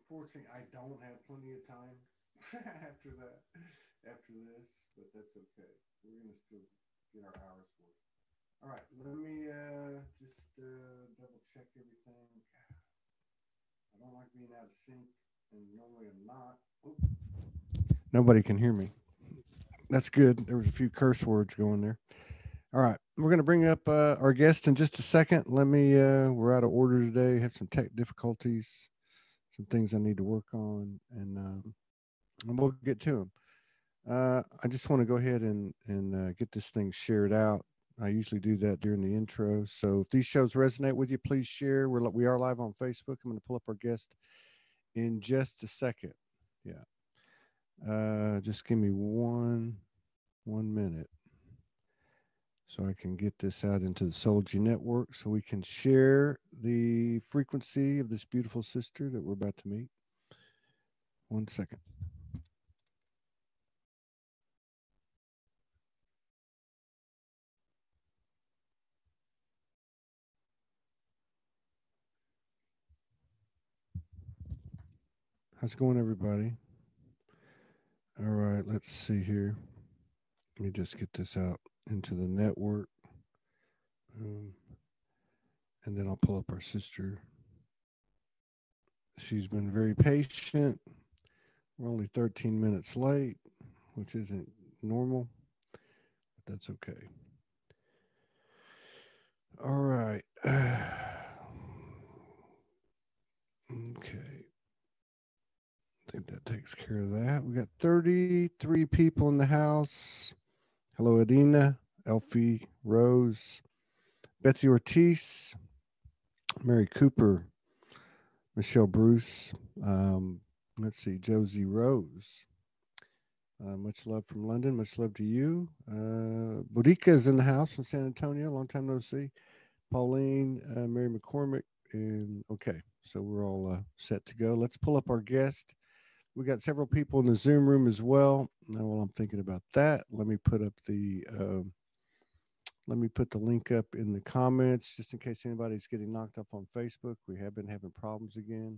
unfortunately, I don't have plenty of time after that, after this, but that's okay. We're gonna still get our hours worth. All right, let me just double check everything. I don't like being out of sync, and normally I'm not. Oop. Nobody can hear me. That's good. There was a few curse words going there. All right, we're going to bring up our guest in just a second. Let me. We're out of order today. Have some tech difficulties, some things I need to work on, and we'll get to them. I just want to go ahead and get this thing shared out. I usually do that during the intro. So if these shows resonate with you, please share. We are live on Facebook. I'm going to pull up our guest in just a second. Yeah. Just give me one minute so I can get this out into the Soulogy network so we can share the frequency of this beautiful sister that we're about to meet. 1 second. How's it going, everybody? All right, let's see here. Let me just get this out into the network. And then I'll pull up our sister. She's been very patient. We're only 13 minutes late, which isn't normal, but that's okay. All right. Okay. I think that takes care of that. We got 33 people in the house. Hello, Adina, Elfie, Rose, Betsy Ortiz, Mary Cooper, Michelle Bruce. Let's see, Josie Rose. Much love from London. Much love to you. Boudica is in the house from San Antonio. Long time no see. Pauline, Mary McCormick, and okay, so we're all set to go. Let's pull up our guest. We got several people in the Zoom room as well. Now, while I'm thinking about that, let me put the link up in the comments just in case anybody's getting knocked up on Facebook. We have been having problems again.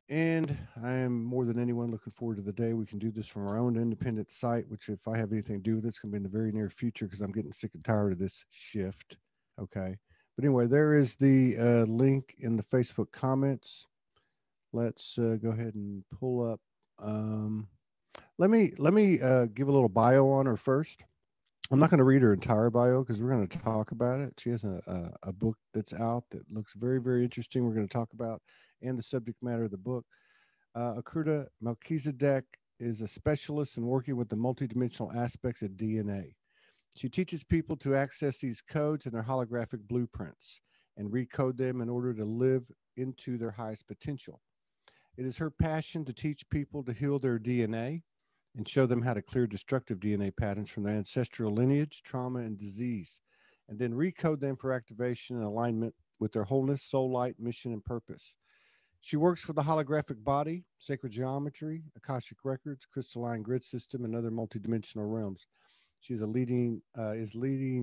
And I am more than anyone looking forward to the day we can do this from our own independent site, which if I have anything to do with it's going to be in the very near future because I'm getting sick and tired of this shift. Okay. But anyway, there is the link in the Facebook comments. Let's go ahead and pull up. Let me give a little bio on her first. I'm not going to read her entire bio because we're going to talk about it. She has a book that's out that looks very, very interesting. We're going to talk about and the subject matter of the book. Acurda Mekesadek is a specialist in working with the multidimensional aspects of DNA. She teaches people to access these codes and their holographic blueprints and recode them in order to live into their highest potential. It is her passion to teach people to heal their DNA and show them how to clear destructive DNA patterns from their ancestral lineage, trauma, and disease, and then recode them for activation and alignment with their wholeness, soul light, mission, and purpose. She works with the holographic body, sacred geometry, Akashic records, crystalline grid system, and other multidimensional realms. She's leading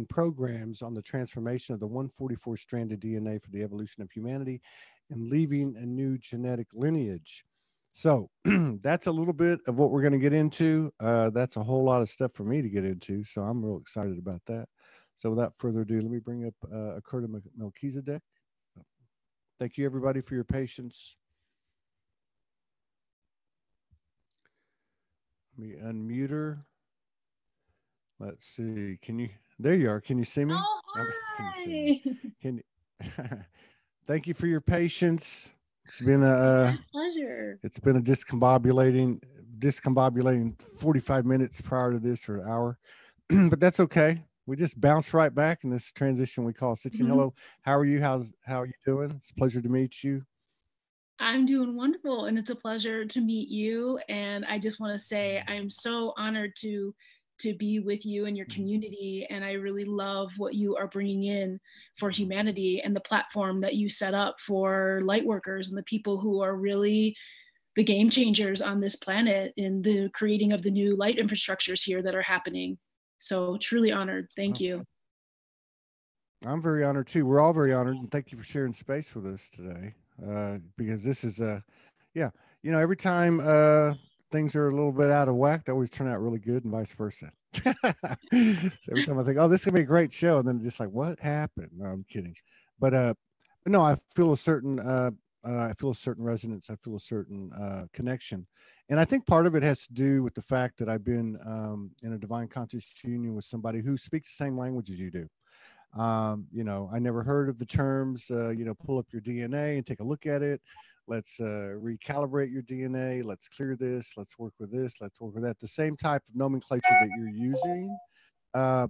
programs on the transformation of the 144 stranded DNA for the evolution of humanity and leaving a new genetic lineage. So that's a little bit of what we're going to get into. That's a whole lot of stuff for me to get into. So I'm real excited about that. So without further ado, let me bring up Acurda Mekesadek. Thank you, everybody, for your patience. Let me unmute her. Let's see. Can you? There you are. Can you see me? Oh, Okay. Can you see hi. me? Can you? Thank you for your patience. It's been My pleasure. a discombobulating 45 minutes prior to this or an hour, but that's okay. We just bounced right back in this transition we call stitching. Hello, how are you? How are you doing? It's a pleasure to meet you. I'm doing wonderful, and it's a pleasure to meet you. And I just want to say I'm so honored to be with you and your community, and I really love what you are bringing in for humanity and the platform that you set up for light workers and the people who are really the game changers on this planet in the creating of the new light infrastructures here that are happening. So truly honored. Thank you. I'm very honored too. We're all very honored, and thank you for sharing space with us today. Because this is Yeah. You know, every time things are a little bit out of whack, they always turn out really good and vice versa. So every time I think, oh, this is gonna be a great show, and then just like, what happened? No, I'm kidding. But no, I feel a certain resonance. I feel a certain connection, and I think part of it has to do with the fact that I've been in a divine conscious union with somebody who speaks the same language as you do. You know, I never heard of the terms, you know, pull up your DNA and take a look at it. Let's recalibrate your DNA. Let's clear this. Let's work with this. Let's work with that. The same type of nomenclature that you're using. Uh,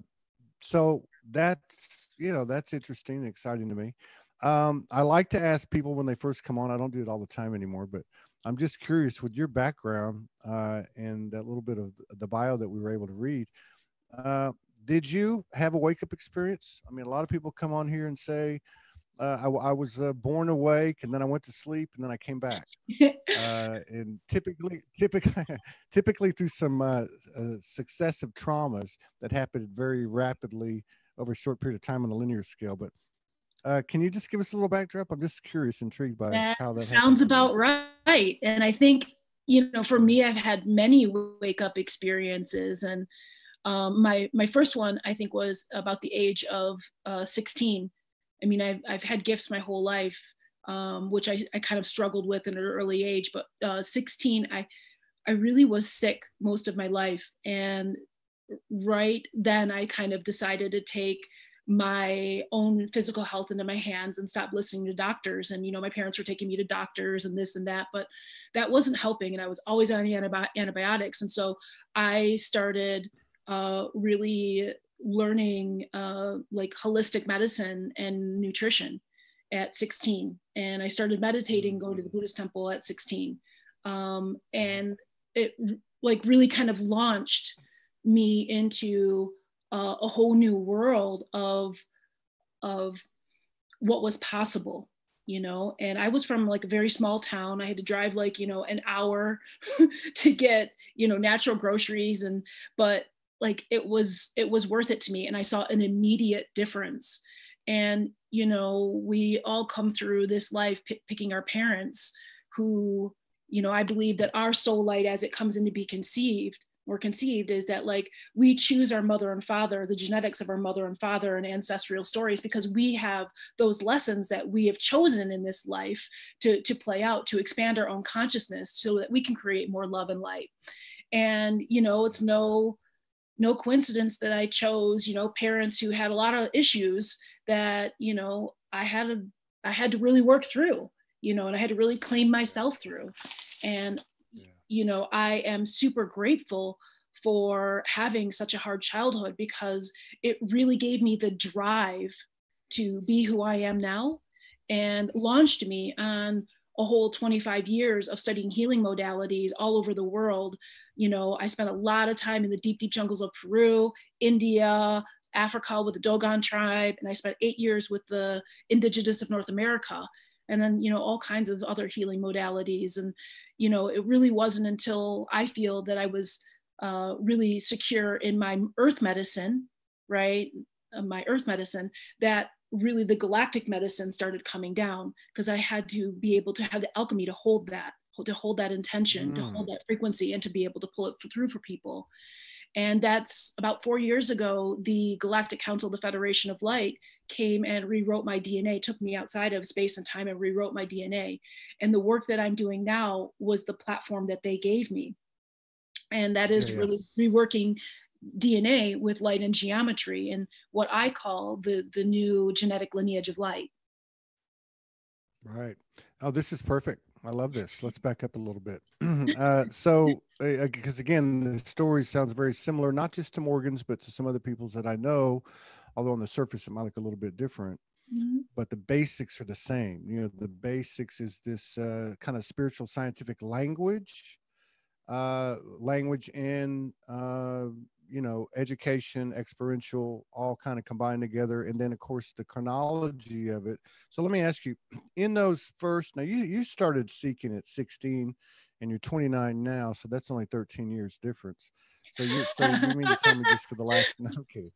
so that's, you know, that's interesting and exciting to me. I like to ask people when they first come on, I don't do it all the time anymore, but I'm just curious with your background and that little bit of the bio that we were able to read. Uh, did you have a wake up experience? I mean, a lot of people come on here and say, I was born awake and then I went to sleep and then I came back. And typically through some successive traumas that happened very rapidly over a short period of time on the linear scale. But can you just give us a little backdrop? I'm just curious, intrigued by That how that happened sounds for you. about right. And I think, you know, for me, I've had many wake up experiences. And my first one, I think, was about the age of 16. I mean, I've had gifts my whole life, which I kind of struggled with in an early age. But 16, I really was sick most of my life. And right then, I kind of decided to take my own physical health into my hands and stop listening to doctors. And, you know, my parents were taking me to doctors and this and that, but that wasn't helping. And I was always on antibiotics. And so I started really learning like holistic medicine and nutrition at 16. And I started meditating, going to the Buddhist temple at 16. And it like really kind of launched me into a whole new world of what was possible, you know. And I was from like a very small town. I had to drive like, you know, an hour to get, you know, natural groceries. And but like it was worth it to me, and I saw an immediate difference. And you know, we all come through this life picking our parents who, you know, I believe that our soul light as it comes in to be conceived or conceived is that like we choose our mother and father, the genetics of our mother and father and ancestral stories, because we have those lessons that we have chosen in this life to play out, to expand our own consciousness so that we can create more love and light. And, you know, it's no coincidence that I chose, you know, parents who had a lot of issues that, you know, I had to really work through, you know, and I had to really claim myself through. And you know, I am super grateful for having such a hard childhood, because it really gave me the drive to be who I am now and launched me on a whole 25 years of studying healing modalities all over the world. You know, I spent a lot of time in the deep, deep jungles of Peru, India, Africa with the Dogon tribe, and I spent 8 years with the indigenous of North America. And then, you know, all kinds of other healing modalities. And, you know, it really wasn't until I feel that I was really secure in my earth medicine, right? My earth medicine, that really the galactic medicine started coming down, because I had to be able to have the alchemy to hold that intention, to hold that frequency, and to be able to pull it through for people. And that's about 4 years ago, the Galactic Council, the Federation of Light, came and rewrote my DNA, took me outside of space and time and rewrote my DNA. And the work that I'm doing now was the platform that they gave me. And that is really reworking DNA with light and geometry, and what I call the new genetic lineage of light. Right. Oh, this is perfect. I love this. Let's back up a little bit. Because again, the story sounds very similar, not just to Morgan's, but to some other people's that I know, although on the surface it might look a little bit different, but the basics are the same. You know, the basics is this kind of spiritual scientific language and you know, education, experiential, all kind of combined together. And then of course the chronology of it. So let me ask you, in those first, now you started seeking at 16 and you're 29 now. So that's only 13 years difference. So you mean to tell me just for the last, no, I'm kidding,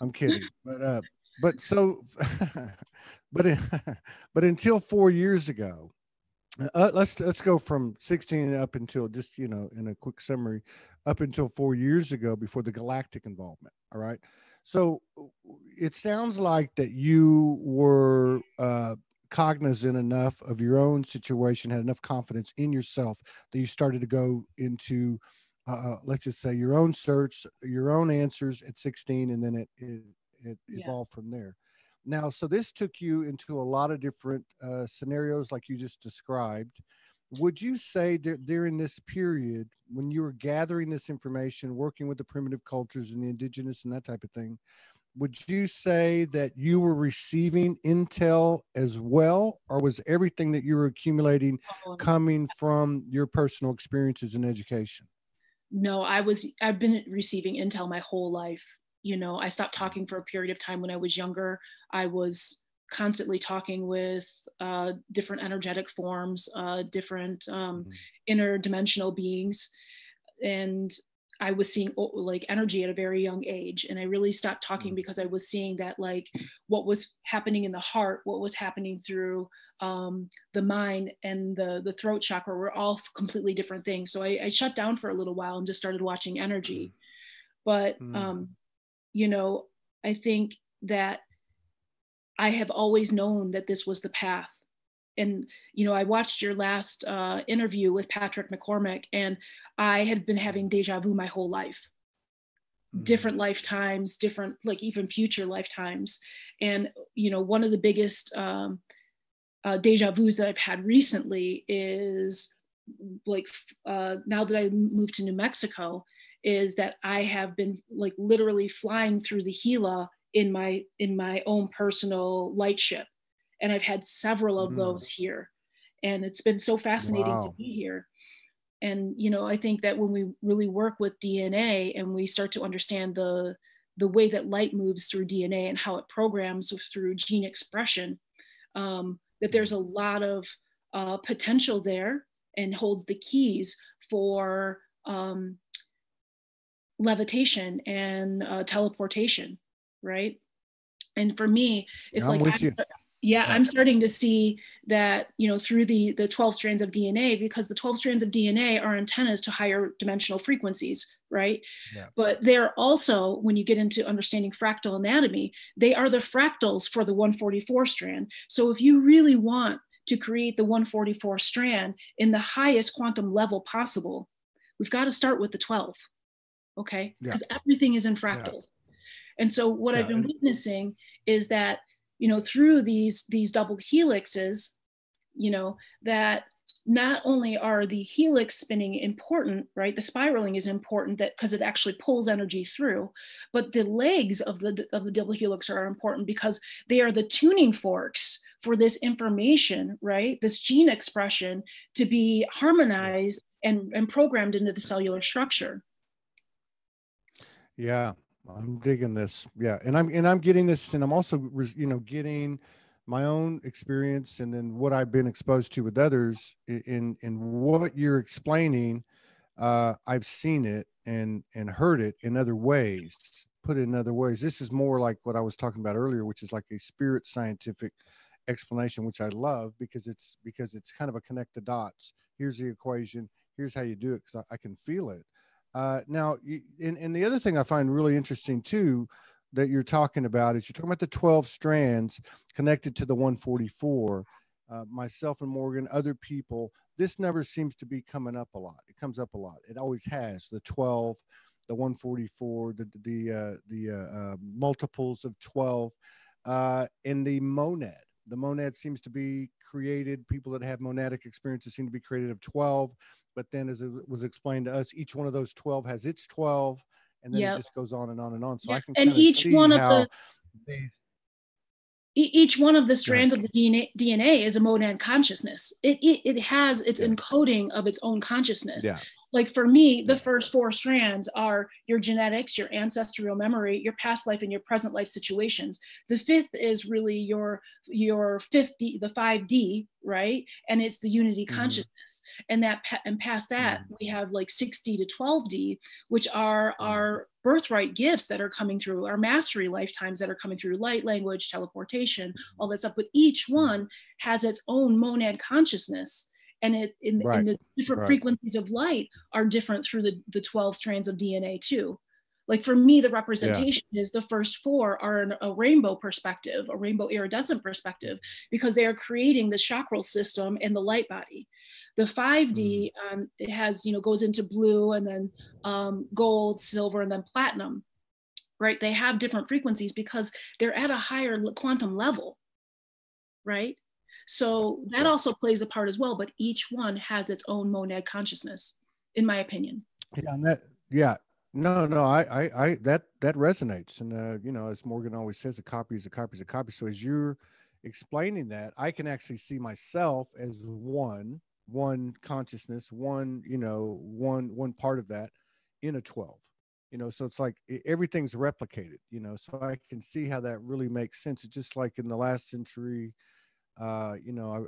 I'm kidding. But so, but until 4 years ago, Let's go from 16 up until, just, in a quick summary, up until 4 years ago, before the galactic involvement. All right. So it sounds like that you were cognizant enough of your own situation, had enough confidence in yourself, that you started to go into, let's just say, your own search, your own answers at 16, and then it Yeah. evolved from there. Now, so this took you into a lot of different scenarios, like you just described. Would you say during this period, when you were gathering this information, working with the primitive cultures and the indigenous and that type of thing, would you say that you were receiving intel as well, or was everything that you were accumulating Um, coming from your personal experiences and education? no, I've been receiving intel my whole life. I stopped talking for a period of time when I was younger. I was constantly talking with different energetic forms, different Mhm. interdimensional beings. And I was seeing like energy at a very young age. And I really stopped talking Mhm. because I was seeing that, like, what was happening in the heart, what was happening through the mind and the throat chakra were all completely different things. So I shut down for a little while and just started watching energy. But, Mhm. you know, I think that I have always known that this was the path. And I watched your last interview with Patrick McCormick, and I had been having deja vu my whole life, Mhm. different lifetimes, different, like, even future lifetimes. And one of the biggest deja vus that I've had recently is, like, now that I moved to New Mexico, is that I have been, like, literally flying through the Gila in my own personal light ship, and I've had several of Mhm. those here, and it's been so fascinating to Wow. be here. And I think that when we really work with DNA and we start to understand the way that light moves through DNA and how it programs through gene expression, that there's a lot of potential there, and holds the keys for levitation and teleportation, right? And for me, it's I'm like, with you. yeah, Yeah. I'm starting to see that, through the 12 strands of DNA, because the 12 strands of DNA are antennas to higher dimensional frequencies, right? Yeah. But they're also, when you get into understanding fractal anatomy, they are the fractals for the 144 strand. So if you really want to create the 144 strand in the highest quantum level possible, we've got to start with the 12, okay? Yeah. Because everything is in Yeah. fractals. And so what I've Yeah. been And witnessing is that, through these double helixes, that not only are the helix spinning important, right? The spiraling is important, that because it actually pulls energy through, but the legs of the double helix are important because they are the tuning forks for this information, right? This gene expression to be yeah. harmonized and programmed into the cellular structure. Yeah, I'm digging this. Yeah, and I'm getting this, and I'm also getting my own experience, and then what I've been exposed to with others in what you're explaining. I've seen it and heard it in other ways. Put it in other ways. This is more like what I was talking about earlier, which is like a spirit scientific explanation, which I love, because it's kind of a connect the dots. Here's the equation. Here's how you do it, because I can feel it. Now, and the other thing I find really interesting too, that you're talking about, is you're talking about the 12 strands connected to the 144. Myself and Morgan, other people, this number seems to be coming up a lot. It comes up a lot. It always has. The 12, the 144, the multiples of 12, and the monad. The monad seems to be created. People that have monadic experiences seem to be created of 12. But then, as it was explained to us, each one of those 12 has its 12, and then it Yeah. just goes on and on and on. So Yeah. I can And kind of each see one of the how these. each one of the Go ahead. strands of the DNA is a monad consciousness. It has its Yeah. encoding of its own consciousness. Yeah. Like for me, the Yeah. first four strands are your genetics, your ancestral memory, your past life, and your present life situations. The fifth is really your 50, the 5D, right? And it's the unity Mm-hmm. consciousness. And past that, Mm-hmm. we have like 6D to 12D, which are Mm-hmm. our birthright gifts that are coming through, our mastery lifetimes that are coming through, light language, teleportation, all that stuff. But each one has its own monad consciousness. And in Right. the different Right. frequencies of light are different through the 12 strands of DNA too. Like for me, the Yeah. representation is the first four are a rainbow perspective, a rainbow iridescent perspective, because they are creating the chakral system and the light body. The 5D it has, goes into blue and then gold, silver, and then platinum, right? They have different frequencies because they're at a higher quantum level, right? So that Yeah. also plays a part as well, but each one has its own monad consciousness, in my opinion. Yeah. And that, yeah. No, that resonates. And, as Morgan always says, a copy is a copy is a copy. So as you're explaining that, I can actually see myself as one consciousness, one part of that in a 12, so it's like everything's replicated, so I can see how that really makes sense. It's just like in the last century, I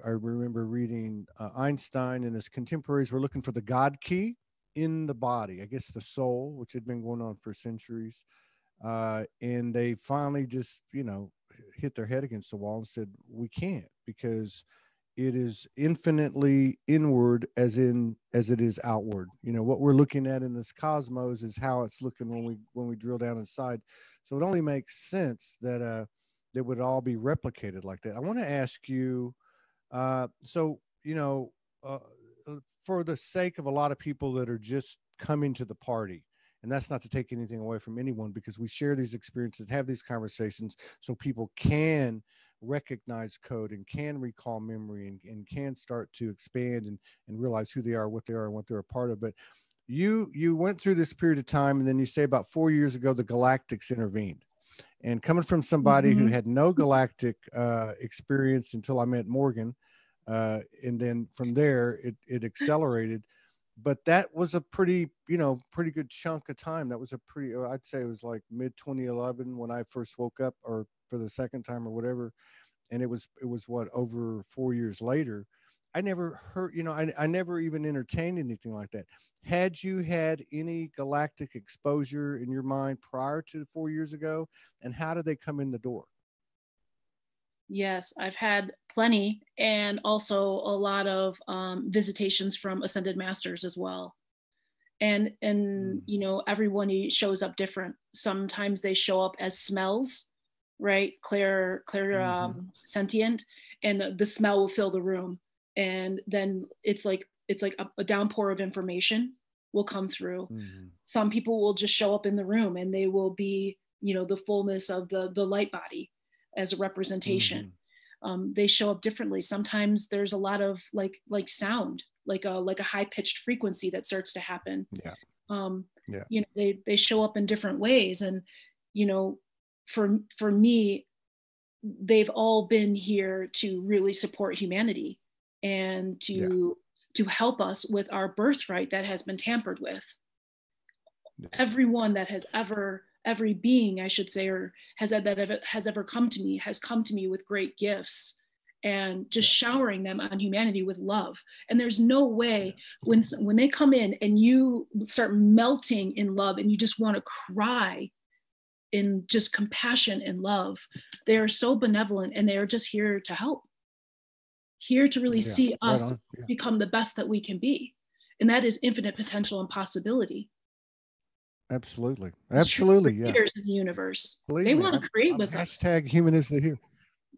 remember reading Einstein and his contemporaries were looking for the God key in the body, I guess the soul, which had been going on for centuries. And they finally just, hit their head against the wall and said, we can't, because it is infinitely inward as it is outward. What we're looking at in this cosmos is how it's looking when we drill down inside. So it only makes sense that that would all be replicated like that. I want to ask you, so for the sake of a lot of people that are just coming to the party, and that's not to take anything away from anyone, because we share these experiences, have these conversations so people can recognize code and can recall memory and can start to expand and realize who they are, what they are, and what they're a part of. But you went through this period of time, and then you say about 4 years ago, the galactics intervened. And coming from somebody who had no galactic experience until I met Morgan, and then from there it accelerated. But that was a pretty good chunk of time. That was a pretty, I'd say it was like mid 2011 when I first woke up, or for the second time or whatever. And it was what, over 4 years later. I never heard, I never even entertained anything like that. Had you had any galactic exposure in your mind prior to 4 years ago? And how did they come in the door? Yes, I've had plenty, and also a lot of visitations from ascended masters as well. And everyone shows up different. Sometimes they show up as smells, right? Clear, sentient, and the smell will fill the room. And then it's like a downpour of information will come through. Some people will just show up in the room and they will be, the fullness of the light body as a representation. They show up differently. Sometimes there's a lot of like sound, like a high pitched frequency that starts to happen. They show up in different ways. And, for me, they've all been here to really support humanity and to help us with our birthright that has been tampered with. Everyone that has every being, I should say, or has ever come to me has come to me with great gifts, and just showering them on humanity with love. And there's no way when they come in and you start melting in love and you just want to cry in just compassion and love. They are so benevolent, and they are just here to help, here to really see us become the best that we can be. And that is infinite potential and possibility. Absolutely. Yeah. Creators in the universe. They want to create with us. Hashtag human is the here.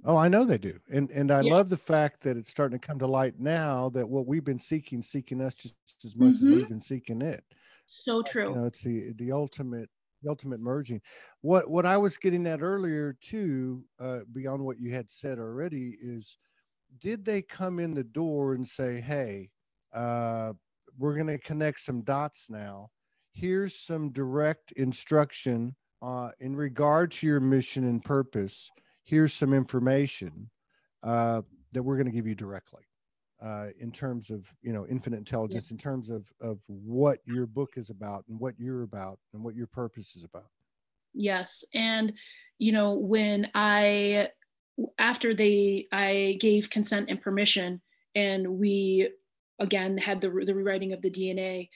Oh, I know they do. And I love the fact that it's starting to come to light now that what we've been seeking us just as much as we've been seeking it. So true. It's the ultimate merging. What I was getting at earlier too, beyond what you had said already, is did they come in the door and say, hey, we're going to connect some dots now. Here's some direct instruction in regard to your mission and purpose. Here's some information that we're going to give you directly in terms of, infinite intelligence, in terms of what your book is about and what you're about and what your purpose is about. Yes. And, when I gave consent and permission, and we again had the rewriting of the DNA,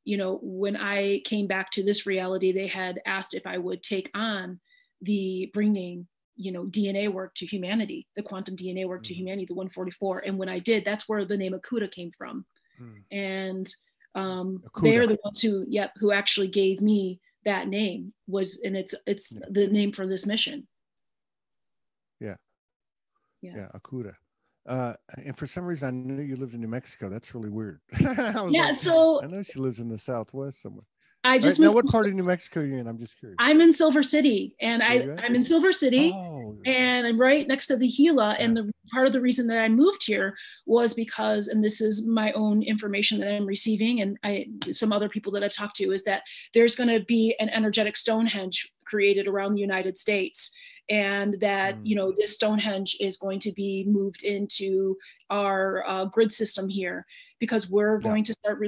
when I came back to this reality, they had asked if I would take on the bringing DNA work to humanity, the quantum DNA work to humanity, the 144. And when I did, that's where the name Acurda came from. And they're the ones who actually gave me that name, and it's the name for this mission. Yeah, Acurda. And for some reason, I knew you lived in New Mexico. That's really weird. So I know she lives in the Southwest somewhere. I just now, what part of New Mexico are you in? I'm just curious. I'm in Silver City, and I'm in Silver City, and I'm right next to the Gila. And the part of the reason that I moved here was because, and this is my own information that I'm receiving, and some other people that I've talked to, is that there's going to be an energetic Stonehenge created around the United States. And that, this Stonehenge is going to be moved into our grid system here, because we're going to start,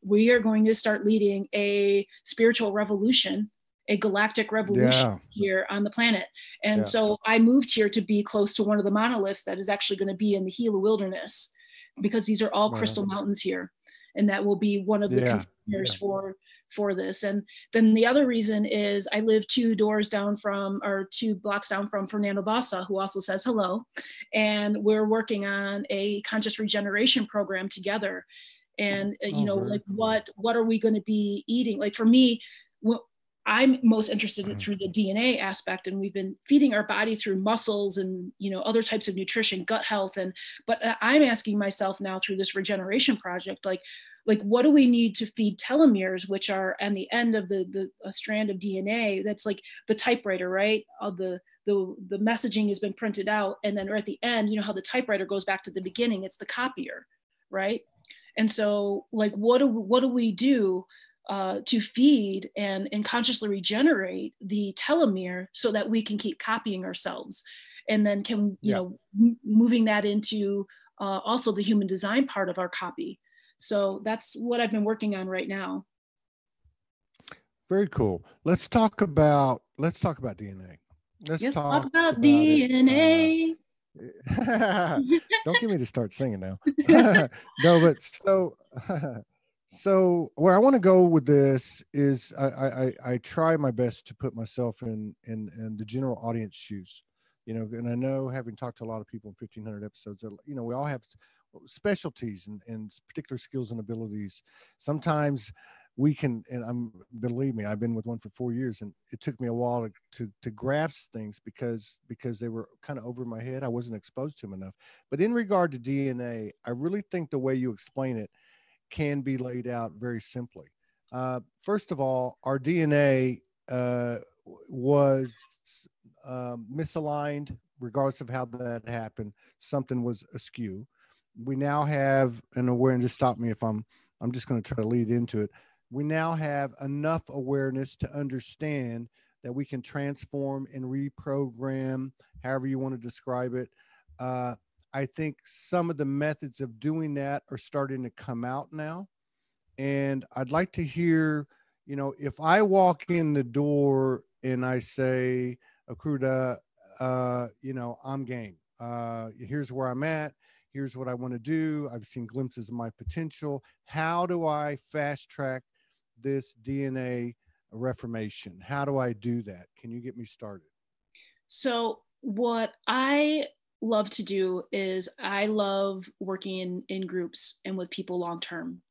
we are going to start leading a spiritual revolution, a galactic revolution here on the planet. And so I moved here to be close to one of the monoliths that is actually going to be in the Gila Wilderness, because these are all crystal mountains here. And that will be one of the containers for this. And then the other reason is I live 2 blocks down from Fernando Bassa, who also says hello. And we're working on a conscious regeneration program together. And, what are we going to be eating? Like for me, I'm most interested in through the DNA aspect, and we've been feeding our body through muscles and, other types of nutrition, gut health. But I'm asking myself now through this regeneration project, like what do we need to feed telomeres, which are on the end of a strand of DNA that's like the typewriter, right? The messaging has been printed out, and then at the end, how the typewriter goes back to the beginning, it's the copier, right? And so like what do we do to feed and consciously regenerate the telomere so that we can keep copying ourselves, and then can moving that into also the human design part of our copy. So that's what I've been working on right now. Very cool. Let's talk about DNA. Let's talk about DNA. Don't get me to start singing now. No, but so where I want to go with this is I try my best to put myself in the general audience shoes, and I know, having talked to a lot of people in 1,500 episodes, we all have specialties and particular skills and abilities. Sometimes we can, and believe me, I've been with one for 4 years, and it took me a while to grasp things because they were kind of over my head. I wasn't exposed to them enough. But in regard to DNA, I really think the way you explain it can be laid out very simply. First of all, our DNA was misaligned, regardless of how that happened. Something was askew. We now have an awareness. Just stop me if I'm just going to try to lead into it. We now have enough awareness to understand that we can transform and reprogram, however you want to describe it. I think some of the methods of doing that are starting to come out now. And I'd like to hear, if I walk in the door and I say, Acurda, I'm game. Here's where I'm at. Here's what I want to do. I've seen glimpses of my potential. How do I fast track this DNA reformation? How do I do that? Can you get me started? So what I love to do is I love working in groups and with people long-term,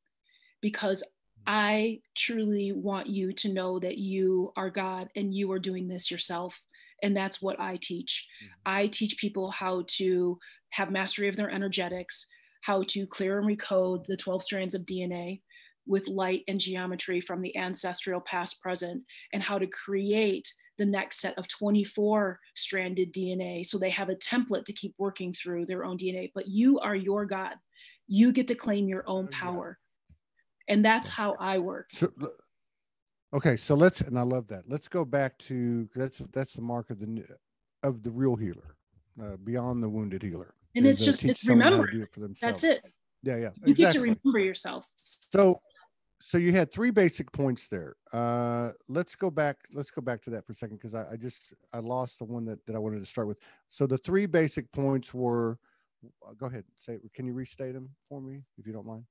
because I truly want you to know that you are God and you are doing this yourself. And that's what I teach. I teach people how to have mastery of their energetics, how to clear and recode the 12 strands of DNA with light and geometry from the ancestral past, present, and how to create the next set of 24 stranded DNA. So they have a template to keep working through their own DNA, but you are your God. You get to claim your own power. And that's how I work. Okay. So and I love that. Let's go back to, that's the mark of the real healer, beyond the wounded healer. And it's just, it's remember, do it for themselves. That's it. Yeah. You get to remember yourself. So you had 3 basic points there. Let's go back to that for a second, because I lost the one that I wanted to start with. So the 3 basic points were, go ahead, can you restate them for me, if you don't mind?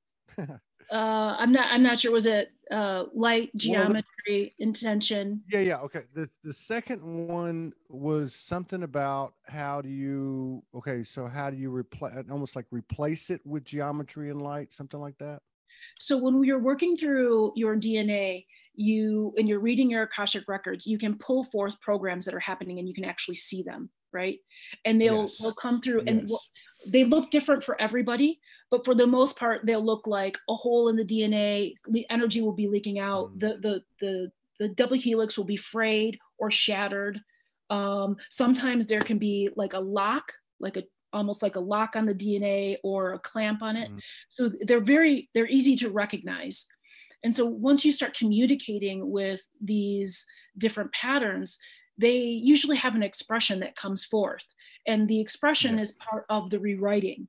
I'm not sure. Was it light, Well, geometry, intention? yeah. Okay. The second one was something about how do you, okay, so how do you replace, almost like replace it with geometry and light, something like that? So when you're working through your DNA, and you're reading your Akashic records, you can pull forth programs that are happening and you can actually see them, right? And they'll Yes. come through, and Yes. they look different for everybody, but for the most part, they'll look like a hole in the DNA. Energy will be leaking out. Mm, The double helix will be frayed or shattered. Sometimes there can be like a lock, like a almost like a lock on the DNA or a clamp on it. mm, So they're easy to recognize. And so once you start communicating with these different patterns, they usually have an expression that comes forth. And the expression yeah. is part of the rewriting,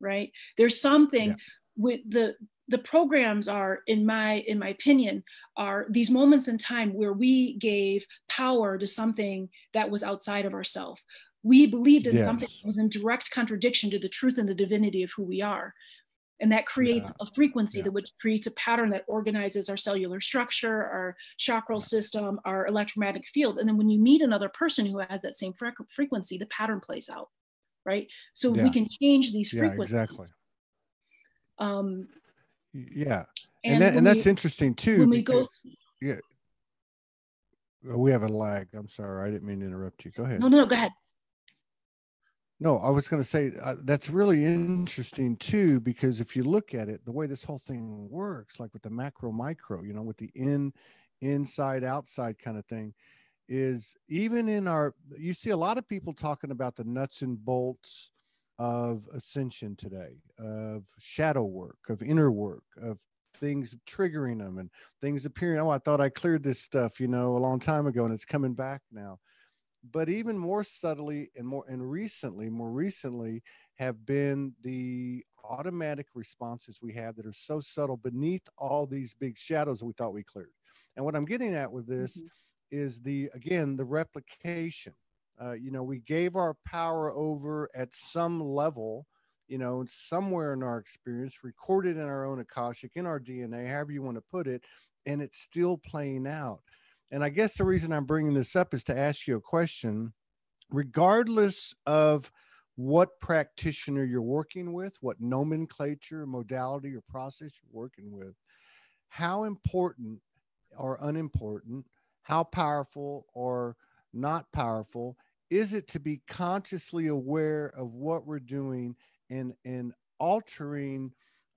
right? There's Yeah. something with the programs are, in my opinion, are these moments in time where we gave power to something that was outside of ourselves. We believed in something Yes. that was in direct contradiction to the truth and the divinity of who we are. And that Yeah. creates a frequency Yeah. that which creates a pattern that organizes our cellular structure, our chakral Yeah. system, our electromagnetic field. And then when you meet another person who has that same frequency, the pattern plays out, right? So we Yeah. can change these Yeah. frequencies. Exactly. Um, Yeah. and And that's interesting too, when we go, because yeah, we have a lag. I'm sorry. I didn't mean to interrupt you. Go ahead. no, go ahead. No, I was going to say that's really interesting too, because if you look at it, the way this whole thing works, like with the macro micro, with the inside outside kind of thing, is even in you see a lot of people talking about the nuts and bolts of ascension today, of shadow work, of inner work, of things triggering them and things appearing. Oh, I thought I cleared this stuff, a long time ago, and it's coming back now. But even more subtly and more recently have been the automatic responses we have that are so subtle beneath all these big shadows that we thought we cleared. And what I'm getting at with this is again, the replication. We gave our power over at some level, somewhere in our experience, recorded in our own Akashic, in our DNA, however you want to put it, and it's still playing out. And I guess the reason I'm bringing this up is to ask you a question, regardless of what practitioner you're working with, what nomenclature, modality, or process you're working with, how important or unimportant, how powerful or not powerful is it to be consciously aware of what we're doing and altering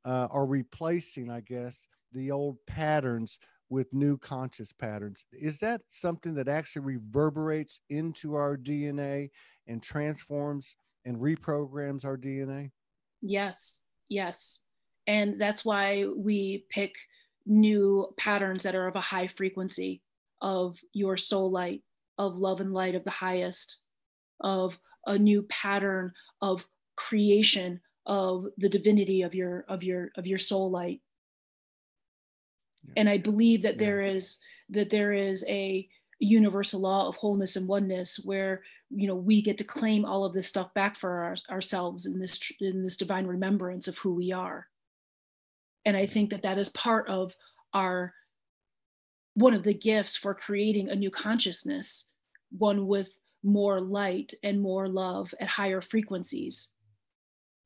or replacing, I guess, the old patterns with new conscious patterns? Is that something that actually reverberates into our DNA and transforms and reprograms our DNA? Yes, yes. And that's why we pick new patterns that are of a high frequency of your soul light, of love and light of the highest, of a new pattern of creation of the divinity of your soul light. Yeah. And I believe that Yeah. there is a universal law of wholeness and oneness where we get to claim all of this stuff back for ourselves in this divine remembrance of who we are. And I think that is part of our one of the gifts for creating a new consciousness, one with more light and more love at higher frequencies.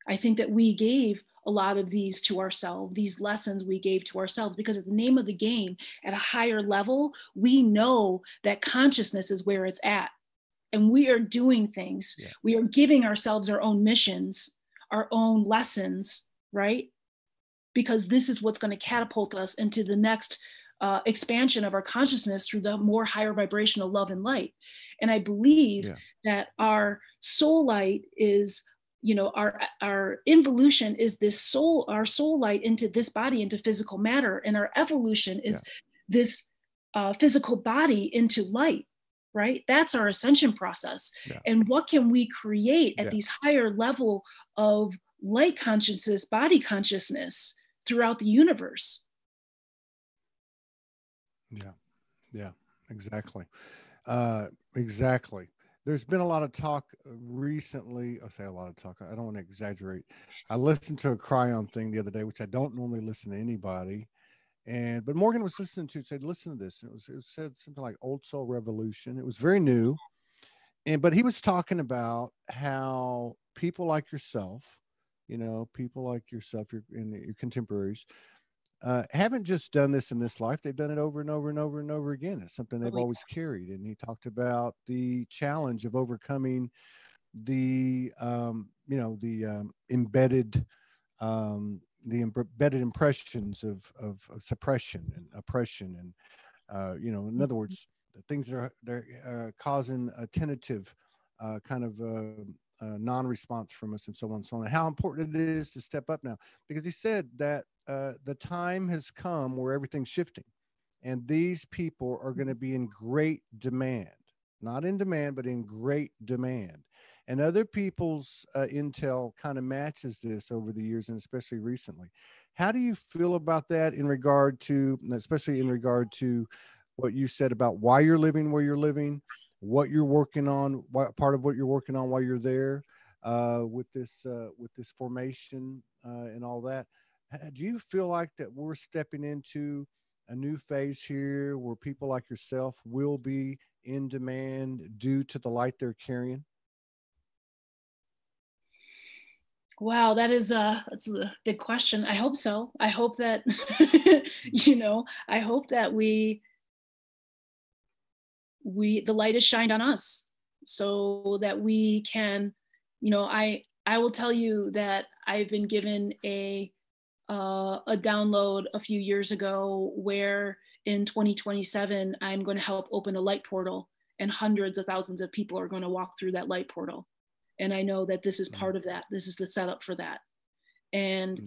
I think that we gave a lot of these to ourselves, these lessons we gave to ourselves, because at the name of the game, at a higher level, we know that consciousness is where it's at. And we are doing things. Yeah. We are giving ourselves our own missions, our own lessons, right? Because this is what's going to catapult us into the next expansion of our consciousness through the more higher vibrational love and light. And I believe that our soul light is, our involution is our soul light into this body, into physical matter. And our evolution is this physical body into light, right? That's our ascension process. Yeah. And what can we create at these higher level of light consciousness, body consciousness throughout the universe? Yeah. Exactly. Exactly. there's been a lot of talk recently. I say a lot of talk. I don't want to exaggerate. I listened to a Cryon thing the other day, which I don't normally listen to anybody. But Morgan was listening to said, listen to this. And it said something like Old Soul Revolution. It was very new. But he was talking about how people like yourself, people like yourself, your contemporaries, haven't just done this in this life. They've done it over and over and over and over again. It's something they've always carried. And he talked about the challenge of overcoming the, embedded impressions of suppression and oppression. And, in other words, the things that they're causing a tentative kind of non-response from us and so on and so on, and how important it is to step up now, because he said that the time has come where everything's shifting, and these people are going to be in great demand, not in demand, but in great demand. And other people's intel kind of matches this over the years, and especially recently. How do you feel about that in regard to, especially in regard to what you said about why you're living where you're living, what you're working on, what part of what you're working on while you're there with this formation and all that? Do you feel like that we're stepping into a new phase here where people like yourself will be in demand due to the light they're carrying? Wow, that's a big question. I hope so. I hope that, I hope that the light is shined on us so that we can, I will tell you that I've been given a download a few years ago where in 2027, I'm going to help open a light portal, and hundreds of thousands of people are going to walk through that light portal. And I know that this is part of that. This is the setup for that. And,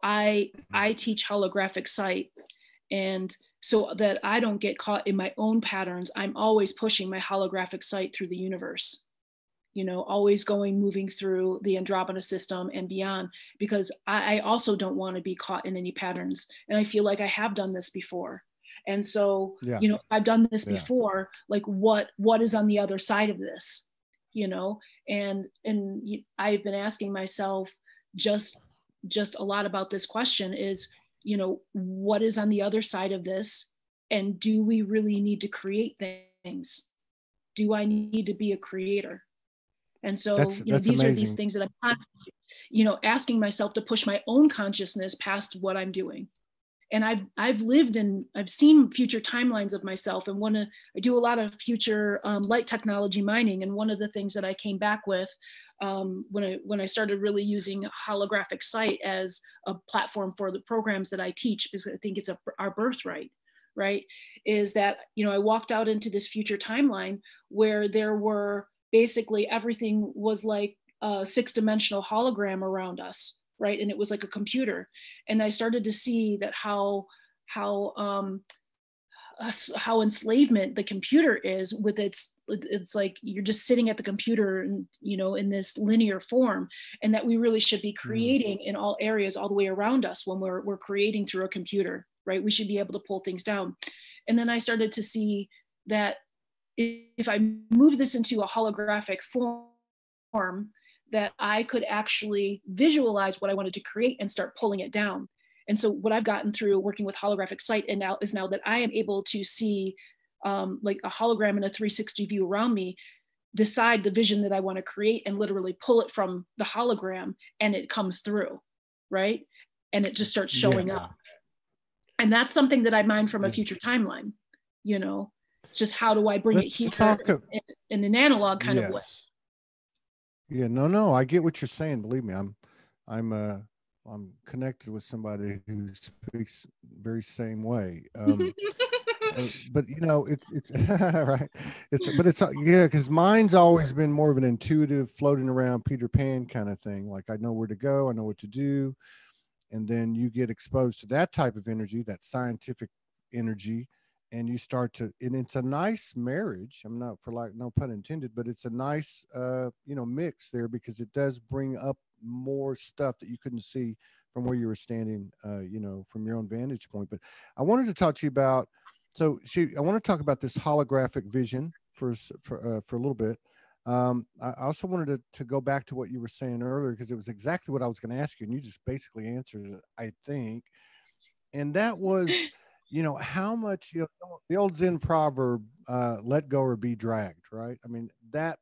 I teach holographic sight. And so that I don't get caught in my own patterns, I'm always pushing my holographic sight through the universe, always moving through the Andromeda system and beyond, because I also don't want to be caught in any patterns. And I feel like I have done this before. And so, I've done this before, like what is on the other side of this? And I've been asking myself just a lot about this question is, what is on the other side of this? And do we really need to create things? Do I need to be a creator? And so, that's these amazing. are these things that I'm, asking myself to push my own consciousness past what I'm doing. And I've seen future timelines of myself, and I do a lot of future light technology mining. And one of the things that I came back with when I started really using holographic sight as a platform for the programs that I teach, because I think it's our birthright, right? Is that, I walked out into this future timeline where there were basically everything was like a 6-dimensional hologram around us. Right. And it was like a computer. And I started to see that how enslavement the computer is with it's like you're just sitting at the computer and, in this linear form, and that we really should be creating in all areas all the way around us when we're creating through a computer. Right. We should be able to pull things down. And then I started to see that if I move this into a holographic form, that I could actually visualize what I wanted to create and start pulling it down. And so what I've gotten through working with holographic sight and now that I am able to see like a hologram in a 360 view around me, decide the vision that I want to create and literally pull it from the hologram, and it comes through, right? And it just starts showing up. And that's something that I mine from a future timeline. It's just, how do I bring it here in an analog kind of way? Yeah, no, I get what you're saying. Believe me, I'm connected with somebody who speaks very same way. But it's right. It's because mine's always been more of an intuitive, floating around Peter Pan kind of thing. Like I know where to go, I know what to do, and then you get exposed to that type of energy, that scientific energy, and you start to, and it's a nice marriage. I'm not, for like, no pun intended, but it's a nice, mix there, because it does bring up more stuff that you couldn't see from where you were standing, from your own vantage point. But I wanted to talk to you about, I want to talk about this holographic vision for a little bit. I also wanted to go back to what you were saying earlier, because it was exactly what I was going to ask you, and you just basically answered it, I think. And that was, how much, the old Zen proverb, let go or be dragged, right? I mean, that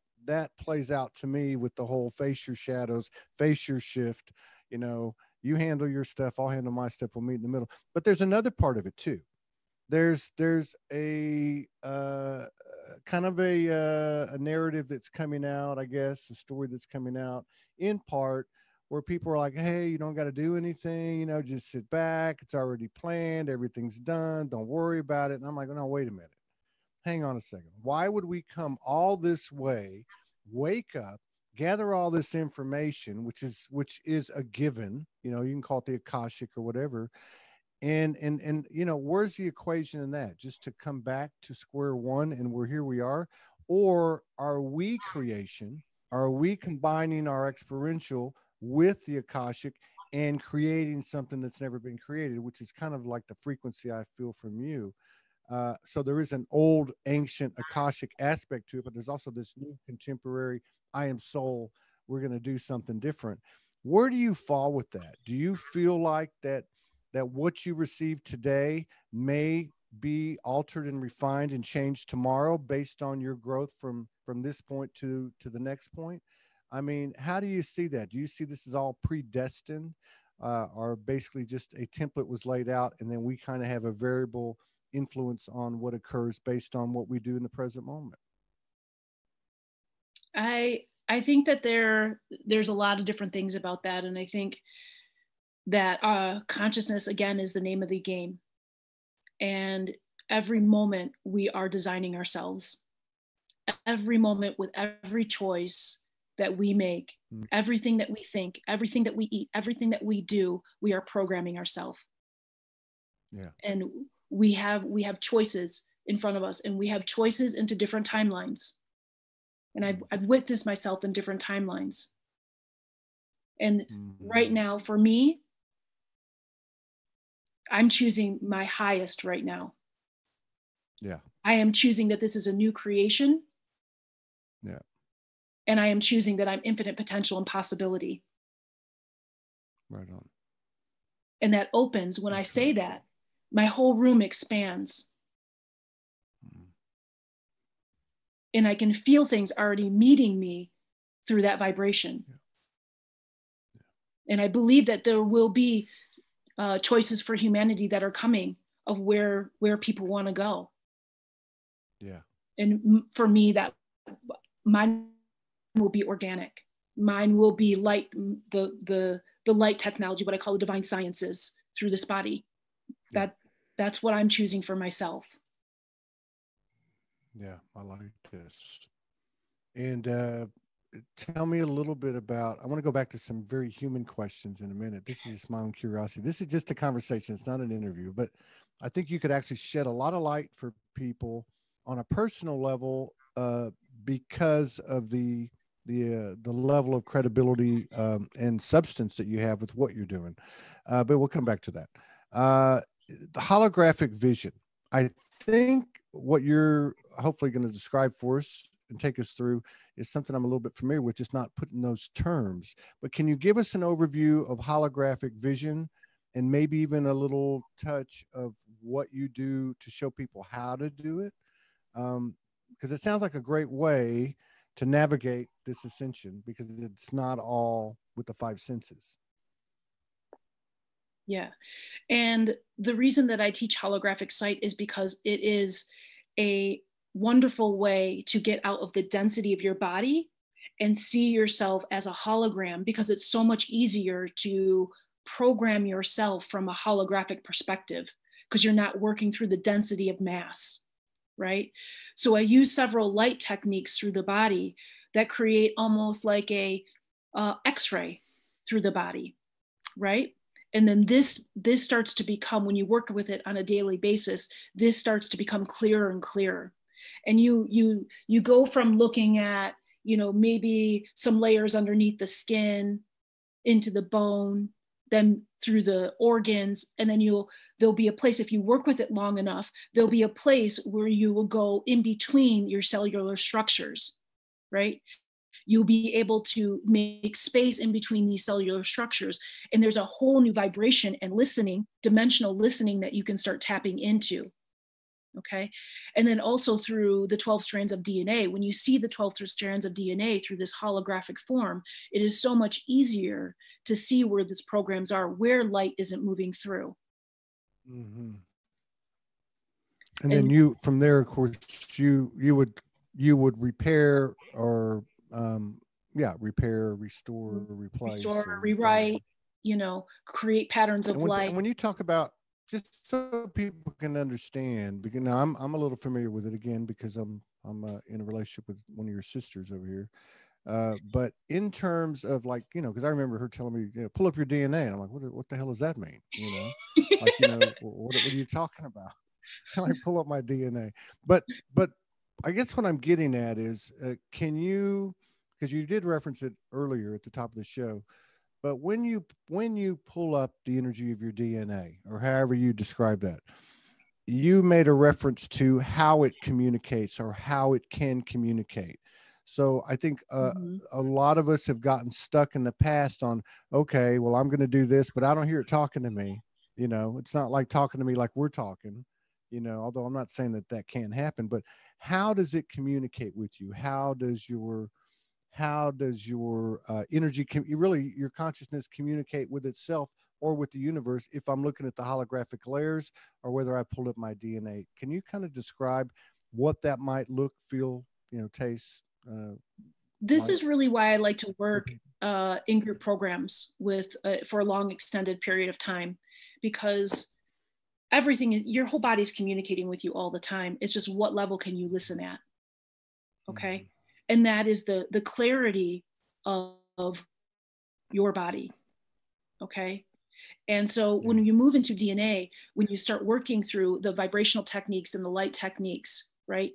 plays out to me with the whole face your shadows, face your shift, you handle your stuff, I'll handle my stuff, we'll meet in the middle. But there's another part of it too. There's a kind of a narrative that's coming out, I guess, a story that's coming out in part, where people are like, hey, you don't got to do anything, just sit back. It's already planned. Everything's done. Don't worry about it. And I'm like, no, wait a minute. Hang on a second. Why would we come all this way, wake up, gather all this information, which is a given, you can call it the Akashic or whatever. And where's the equation in that? Just to come back to square one and here we are? Or are we creation? Are we combining our experiential with the Akashic and creating something that's never been created, which is kind of like the frequency I feel from you? So there is an old, ancient Akashic aspect to it, but there's also this new contemporary, I am soul, we're going to do something different. Where do you fall with that? Do you feel like that what you receive today may be altered and refined and changed tomorrow based on your growth from this point to the next point? I mean, how do you see that? Do you see this is all predestined, or basically just a template was laid out and then we kind of have a variable influence on what occurs based on what we do in the present moment? I think that there's a lot of different things about that. And I think that consciousness, again, is the name of the game. And every moment we are designing ourselves. Every moment, with every choice that we make, everything that we think, everything that we eat, everything that we do, we are programming ourselves. Yeah. And we have choices in front of us, and we have choices into different timelines. And I've witnessed myself in different timelines. And right now, for me, I'm choosing my highest right now. Yeah. I am choosing that this is a new creation. Yeah. And I am choosing that I'm infinite potential and possibility. Right on. And that opens, when I say that, my whole room expands. And I can feel things already meeting me through that vibration. Yeah. Yeah. And I believe that there will be choices for humanity that are coming of where people want to go. Yeah. And for me, that mine will be organic. Mine will be light, the light technology, what I call the divine sciences, through this body. Yeah. That's what I'm choosing for myself. Yeah, I like this. And tell me a little bit about, I want to go back to some very human questions in a minute. This is just my own curiosity. This is just a conversation. It's not an interview, but I think you could actually shed a lot of light for people on a personal level, because of the level of credibility and substance that you have with what you're doing. But we'll come back to that. The holographic vision. I think what you're hopefully going to describe for us and take us through is something I'm a little bit familiar with, just not putting those terms. But can you give us an overview of holographic vision and maybe even a little touch of what you do to show people how to do it? Because it sounds like a great way to navigate this ascension, because it's not all with the five senses. Yeah. And the reason that I teach holographic sight is because it is a wonderful way to get out of the density of your body and see yourself as a hologram, because it's so much easier to program yourself from a holographic perspective, because you're not working through the density of mass, right? So I use several light techniques through the body that create almost like a X-ray through the body, right? And then this starts to become, when you work with it on a daily basis, this starts to become clearer and clearer. And you go from looking at, maybe some layers underneath the skin into the bone, then through the organs, and then there'll be a place, if you work with it long enough, there'll be a place where you will go in between your cellular structures, right? You'll be able to make space in between these cellular structures. And there's a whole new vibration and listening, dimensional listening, that you can start tapping into. Okay. And then also through the 12 strands of DNA, when you see the 12 strands of DNA through this holographic form, it is so much easier to see where these programs are, where light isn't moving through. Mm-hmm. And then you, from there, of course, you would repair or, repair, restore, replace, restore, rewrite, create patterns of light. And when you talk about, just so people can understand, because now I'm a little familiar with it again, because I'm in a relationship with one of your sisters over here. But in terms of, like, because I remember her telling me, pull up your DNA, and I'm like, what the hell does that mean? Like, what are you talking about? Like, pull up my DNA. But I guess what I'm getting at is, can you, because you did reference it earlier at the top of the show, but when you pull up the energy of your DNA, or however you describe that, you made a reference to how it communicates, or how it can communicate. So I think a lot of us have gotten stuck in the past on, okay, well, I'm going to do this, but I don't hear it talking to me. It's not like talking to me like we're talking, although I'm not saying that can't happen, but how does it communicate with you? How does your energy, your consciousness, communicate with itself or with the universe, if I'm looking at the holographic layers, or whether I pulled up my DNA? Can you kind of describe what that might look, feel, taste? This is really why I like to work in group programs with for a long extended period of time, because your whole body's communicating with you all the time. It's just, what level can you listen at? Okay. And that is the clarity of your body. Okay. And so when you move into DNA, when you start working through the vibrational techniques and the light techniques, right,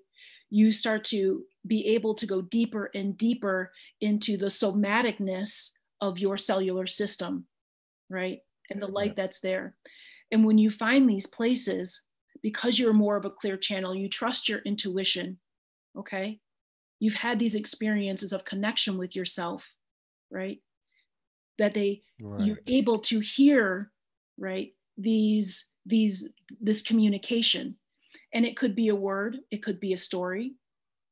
you start to be able to go deeper and deeper into the somaticness of your cellular system, right? And the light that's there. And when you find these places, because you're more of a clear channel, you trust your intuition, okay? You've had these experiences of connection with yourself, right? That you're able to hear, right, this communication. And it could be a word, it could be a story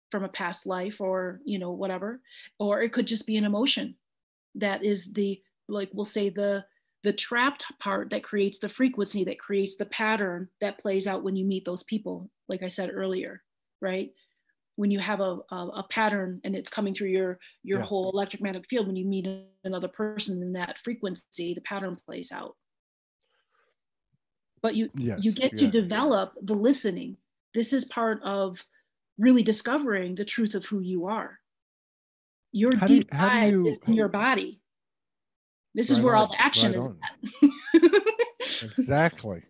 from a past life, or whatever, or it could just be an emotion that is we'll say the trapped part that creates the frequency, that creates the pattern that plays out when you meet those people, like I said earlier, right? When you have a pattern and it's coming through your whole electromagnetic field, when you meet another person in that frequency, the pattern plays out. But you get to develop the listening. This is part of really discovering the truth of who you are. Your deep dive is in your body. This is where all the action is at. Exactly.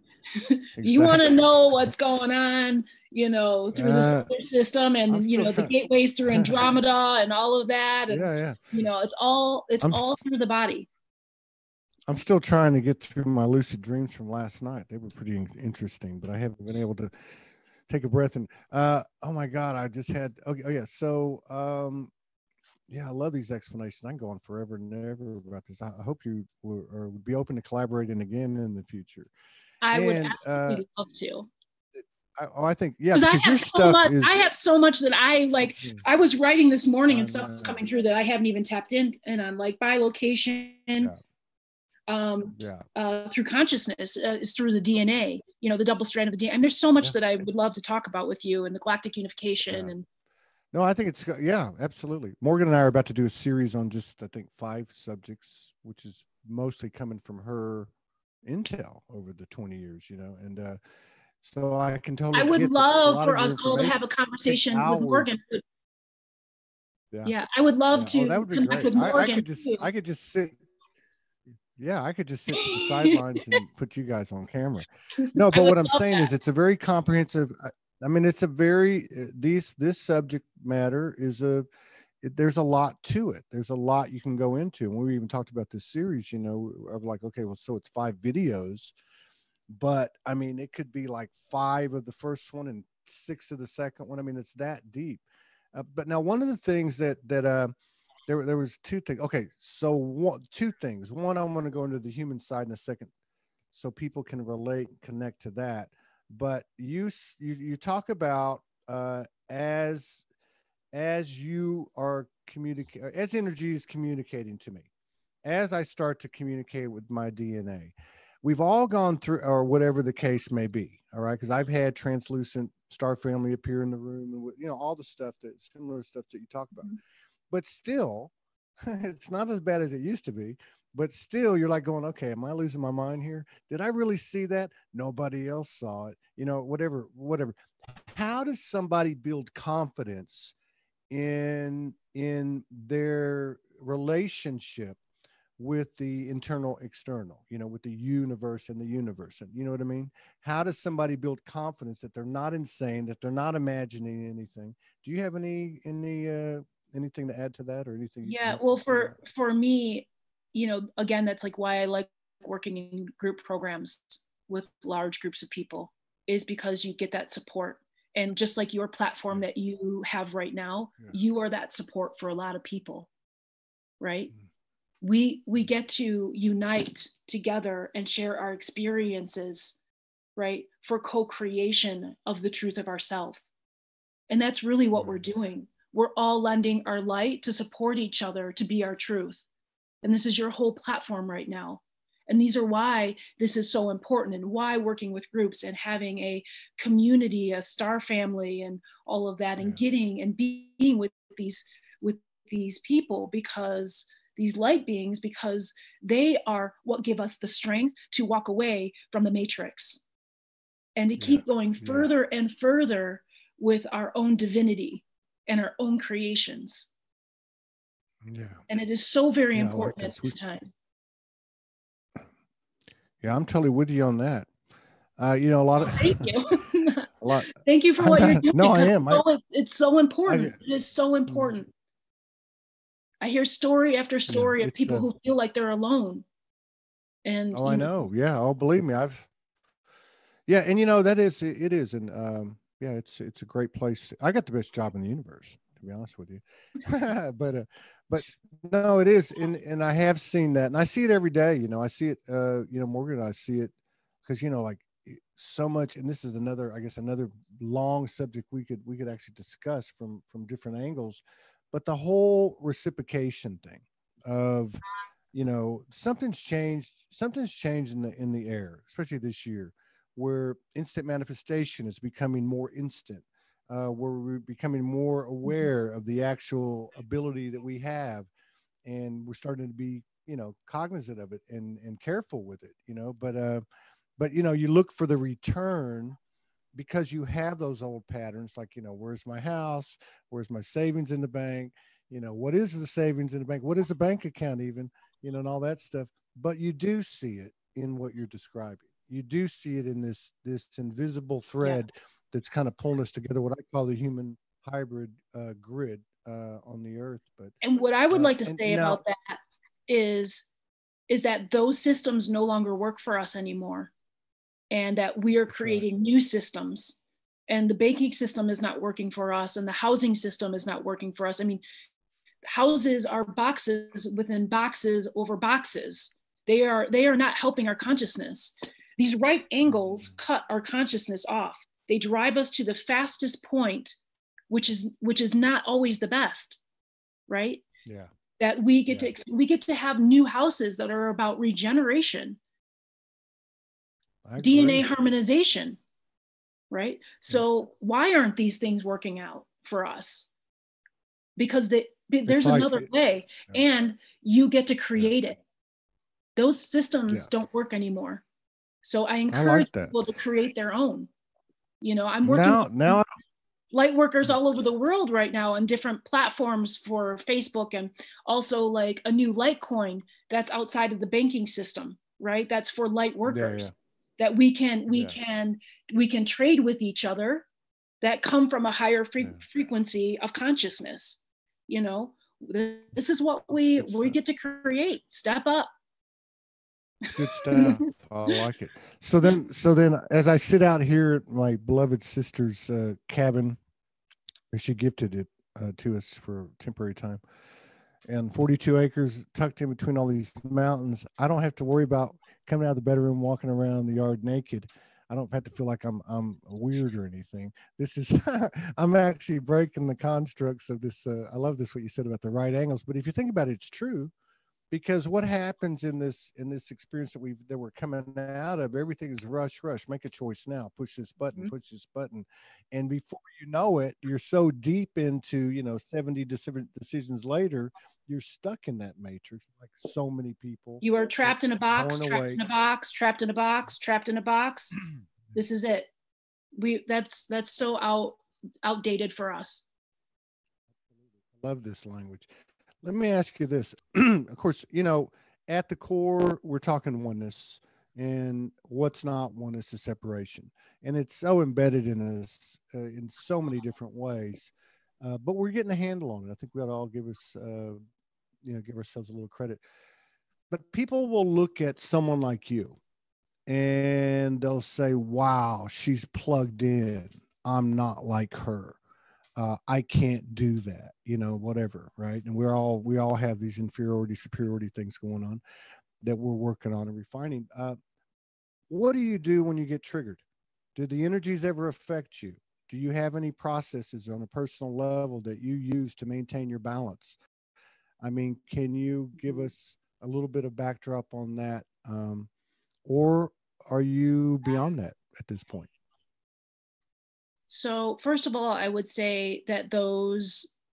You want to know what's going on, through the solar system, and the gateways through Andromeda and all of that. And, it's all through the body. I'm still trying to get through my lucid dreams from last night. They were pretty interesting, but I haven't been able to take a breath. And oh my God, I just had, So, I love these explanations. I can go on forever and ever about this. I hope you would be open to collaborating again in the future. I would absolutely love to. I think, because I have so much that I was writing this morning, and stuff was coming through that I haven't even tapped in on, like bilocation, through consciousness, is through the DNA, the double strand of the DNA. And there's so much that I would love to talk about with you, and the galactic unification. And no, I think it's, absolutely. Morgan and I are about to do a series on just, I think, 5 subjects, which is mostly coming from her intel over the 20 years, and so I can totally. I would love for us all to have a conversation with Morgan. I would love to connect with Morgan. I could just sit. Yeah, I could just sit to the sidelines and put you guys on camera. No, but what I'm saying is, it's a very comprehensive. I mean, it's a very this subject matter is there's a lot to it. There's a lot you can go into. And we even talked about this series, of like, okay, well, so it's 5 videos, but I mean, it could be like 5 of the first one and 6 of the second one. I mean, it's that deep. But now one of the things that there was 2 things. Okay, so 2 things. One, I'm going to go into the human side in a second, so people can relate and connect to that. But you talk about as you are communicating, as energy is communicating to me, as I start to communicate with my DNA. We've all gone through, or whatever the case may be. All right. Because I've had translucent star family appear in the room, and all the stuff, that similar stuff that you talk about. But still, it's not as bad as it used to be. But still, you're like going, okay, am I losing my mind here? Did I really see that? Nobody else saw it. Whatever. How does somebody build confidence in their relationship with the internal external, with the universe and the universe? And you know what I mean? How does somebody build confidence that they're not insane, that they're not imagining anything? Do you have anything to add to that, or anything? Yeah, well, for me, again, that's like why I like working in group programs with large groups of people, is because you get that support. And just like your platform that you have right now, you are that support for a lot of people, right? We get to unite together and share our experiences, right, for co-creation of the truth of ourself. And that's really what we're doing. We're all lending our light to support each other to be our truth. And this is your whole platform right now. And these are why this is so important, and why working with groups and having a community, a star family, and all of that, and getting and being with these people, because these light beings, because they are what give us the strength to walk away from the matrix and to keep going further and further with our own divinity and our own creations. Yeah. And it is so very important at this time. Yeah, I'm totally with you on that. A lot of thank you. A lot. Thank you for what you're doing. No, I am. It's so important. It is so important. I hear story after story of people who feel like they're alone. And I know. Yeah. Oh, believe me, and it is. And it's a great place. I got the best job in the universe, to be honest with you. But no, it is. And I have seen that, and I see it every day. I see it, Morgan, I see it because, like so much, and this is another long subject we could actually discuss from different angles, but the whole reciprocation thing of, something's changed in the air, especially this year, where instant manifestation is becoming more instant. Where we're becoming more aware of the actual ability that we have, and we're starting to be, cognizant of it and careful with it, but you look for the return, because you have those old patterns, like, where's my house? Where's my savings in the bank? What is the savings in the bank? What is a bank account even, and all that stuff. But you do see it in what you're describing. You do see it in this invisible thread that's kind of pulling us together, what I call the human hybrid grid on the earth. And what I would like to say about that is that those systems no longer work for us anymore, and that we are creating new systems, and the banking system is not working for us, and the housing system is not working for us. I mean, houses are boxes within boxes over boxes. They are not helping our consciousness. These right angles cut our consciousness off. They drive us to the fastest point, which is not always the best, right? Yeah. That we get to have new houses that are about regeneration, DNA harmonization, right? So why aren't these things working out for us? Because there's another way, and you get to create it. Those systems don't work anymore. So I encourage people to create their own. I'm working with light workers all over the world right now on different platforms for Facebook, and also like a new Litecoin that's outside of the banking system, right? That's for light workers that we can trade with each other, that come from a higher frequency of consciousness, you know, this is what we get to create. Step up. Good stuff. I like it. So then as I sit out here at my beloved sister's cabin, she gifted it to us for a temporary time, and 42 acres tucked in between all these mountains, I don't have to worry about coming out of the bedroom, walking around the yard naked. I don't have to feel like I'm weird or anything. This is, I'm actually breaking the constructs of this. I love this, what you said about the right angles, but if you think about it, it's true. Because what happens in this experience that we're coming out of, everything is rush, make a choice now, push this button, and before you know it, you're so deep into 70 decisions later, you're stuck in that matrix like so many people. You are trapped in a box, trapped in a box, trapped in a box, trapped in a box. This is it. That's so outdated for us. Love this language. Let me ask you this. Of course, at the core, we're talking oneness, and what's not oneness is separation. And it's so embedded in us in so many different ways. But we're getting a handle on it. I think we ought to all give ourselves a little credit. But people will look at someone like you and they'll say, wow, she's plugged in. I'm not like her. I can't do that, whatever. Right. And we all have these inferiority, superiority things going on that we're working on and refining. What do you do when you get triggered? Do the energies ever affect you? Do you have any processes on a personal level that you use to maintain your balance? I mean, can you give us a little bit of backdrop on that? Or are you beyond that at this point? So first of all, I would say that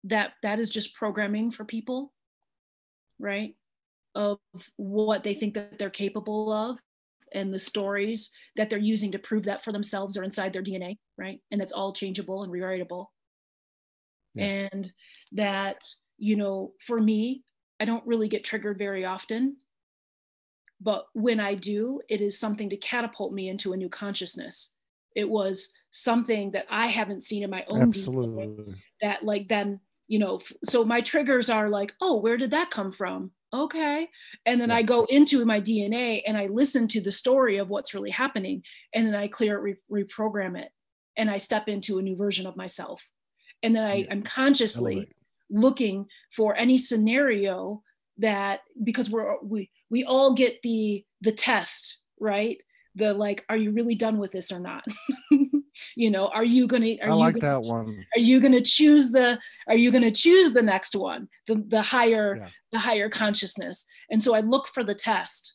that is just programming for people, right? Of what they think that they're capable of, and the stories that they're using to prove that for themselves are inside their DNA, right? And that's all changeable and rewritable. Yeah. And that, for me, I don't really get triggered very often. But when I do, it is something to catapult me into a new consciousness. It was something that I haven't seen in my own Absolutely DNA that then, so my triggers are like, oh, where did that come from? Okay. And then I go into my DNA and I listen to the story of what's really happening. And then I clear it, reprogram it. And I step into a new version of myself. And then I'm consciously looking for any scenario that, because we all get the test, right? The like, are you really done with this or not? Are you gonna choose the next one, the higher consciousness? And so I look for the test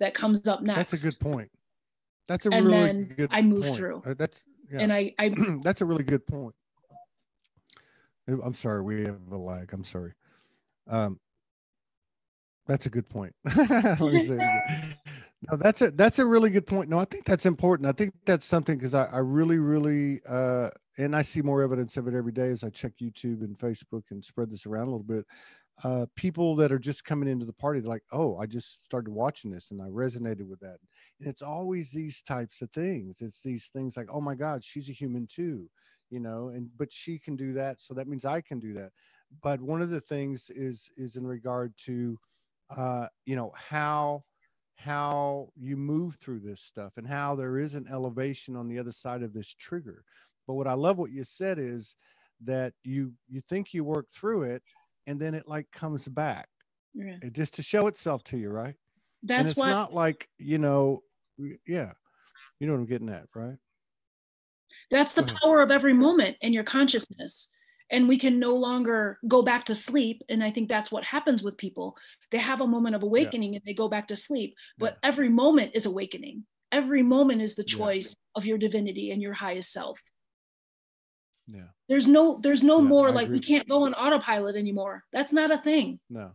that comes up next. That's a good point. That's a really good point. I move through. And I that's a really good point. I'm sorry, we have a lag. I'm sorry. That's a good point. Let me say it again. No, that's a really good point. No, I think that's important. I think that's something, because I really, and I see more evidence of it every day as I check YouTube and Facebook and spread this around a little bit. People that are just coming into the party, they're like, oh, I just started watching this and I resonated with that. And it's always these types of things. It's these things like, oh my God, she's a human too, but she can do that. So that means I can do that. But one of the things is in regard to, how you move through this stuff and how there is an elevation on the other side of this trigger. But what I love what you said is that you think you work through it and then it like comes back just to show itself to you. Right. And it's not like, you know what I'm getting at, right? That's the power of every moment in your consciousness. And we can no longer go back to sleep. And I think that's what happens with people. They have a moment of awakening and they go back to sleep. But every moment is awakening. Every moment is the choice of your divinity and your highest self. Yeah. There's no more like we can't go on autopilot anymore. That's not a thing. No.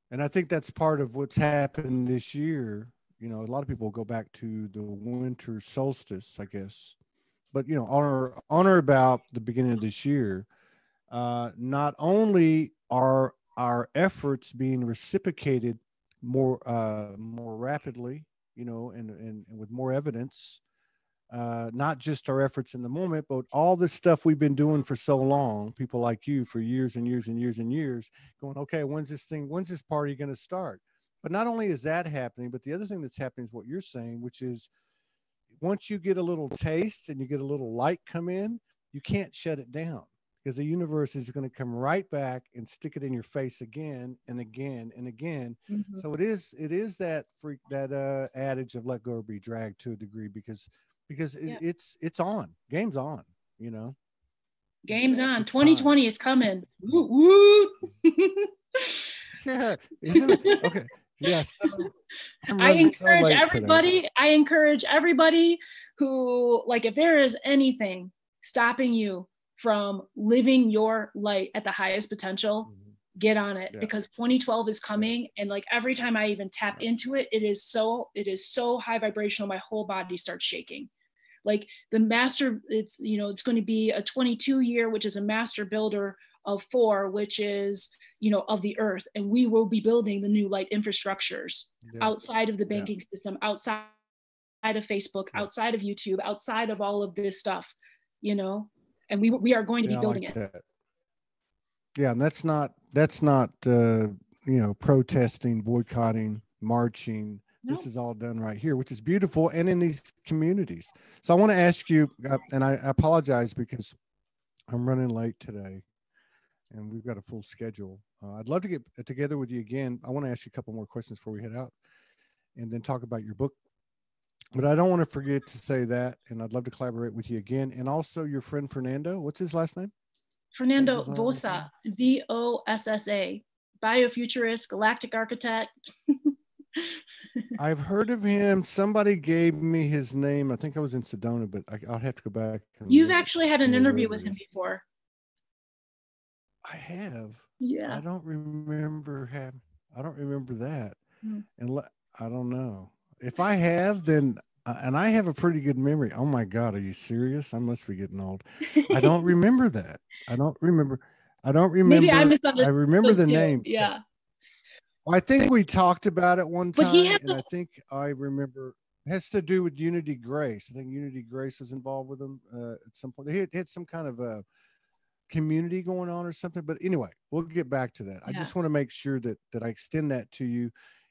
And I think that's part of what's happened this year. A lot of people go back to the winter solstice, I guess. But on or about the beginning of this year, not only are our efforts being reciprocated more rapidly, and with more evidence, not just our efforts in the moment, but all this stuff we've been doing for so long, people like you for years and years and years and years, going, okay, when's this party going to start? But not only is that happening, but the other thing that's happening is what you're saying, which is once you get a little taste and you get a little light come in, you can't shut it down, because the universe is going to come right back and stick it in your face again and again and again. Mm-hmm. So it is that adage of let go or be dragged to a degree, because it's on, game's on, you know. Game's on. It's 2020 is coming. Woo, woo. Yeah, isn't it? Okay. Yeah. So I encourage everybody who, like, if there is anything stopping you from living your light at the highest potential, get on it, because 2012 is coming. And like every time I even tap into it, it is so high vibrational. My whole body starts shaking. Like the master, it's going to be a 22 year, which is a master builder of 4, which is, of the earth. And we will be building the new light infrastructures outside of the banking system, outside of Facebook, outside of YouTube, outside of all of this stuff, and we are going to be building it. That. Yeah. And that's not, protesting, boycotting, marching. No. This is all done right here, which is beautiful. And in these communities. So I want to ask you, and I apologize because I'm running late today and we've got a full schedule. I'd love to get together with you again. I want to ask you a couple more questions before we head out and then talk about your book. But I don't want to forget to say that. And I'd love to collaborate with you again. And also your friend, Fernando, what's his last name? Fernando Vossa, Vossa, biofuturist, galactic architect. I've heard of him. Somebody gave me his name. I think I was in Sedona, but I'll have to go back. You've actually had an interview with him before. I have. Yeah. I don't remember that. And I don't know. If I have, then, and I have a pretty good memory. Oh my God, are you serious? I must be getting old. I don't remember that. I don't remember. Maybe I misunderstood. I remember the name. Yeah. I think we talked about it one time, and I think I remember it has to do with Unity Grace. I think Unity Grace was involved with them at some point. They had some kind of a community going on or something. But anyway, we'll get back to that. Yeah. I just want to make sure that I extend that to you,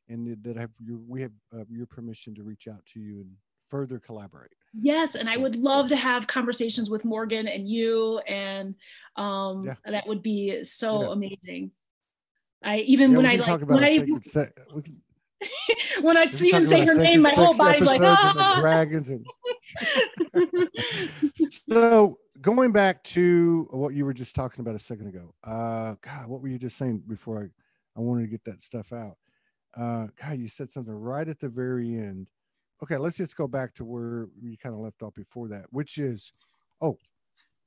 and that we have your permission to reach out to you and further collaborate. Yes, and I would love to have conversations with Morgan and you, and that would be so amazing. When I even say her name, my whole body's like, dragons. And so going back to what you were just talking about a second ago, God, what were you just saying before I wanted to get that stuff out? God, you said something right at the very end. Okay, let's just go back to where you kind of left off before that, which is,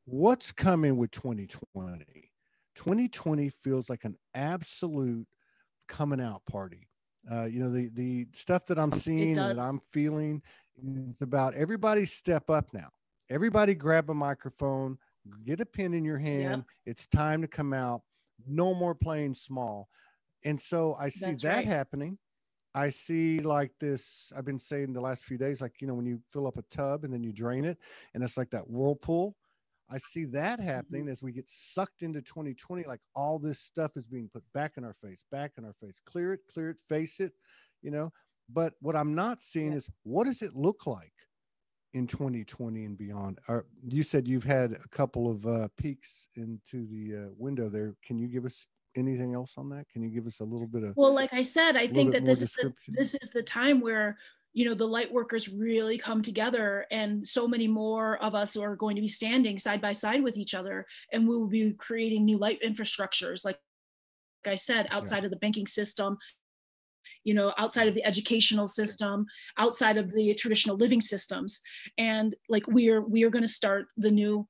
what's coming with 2020? 2020 feels like an absolute coming out party. The stuff that I'm seeing, that I'm feeling, is about everybody step up now. Everybody grab a microphone, get a pen in your hand. Yep. It's time to come out. No more playing small. And so I see that happening. I see like this, I've been saying the last few days, like, when you fill up a tub and then you drain it, and it's like that whirlpool. I see that happening as we get sucked into 2020, like all this stuff is being put back in our face, clear it, face it, but what I'm not seeing is, what does it look like in 2020 and beyond? You said you've had a couple of peeks into the window there. Can you give us anything else on that? Can you give us a little bit of, well, like I said, I think that this is the time where, the light workers really come together, and so many more of us are going to be standing side by side with each other, and we will be creating new light infrastructures, like I said, outside of the banking system, outside of the educational system, outside of the traditional living systems. And like we are going to start the new,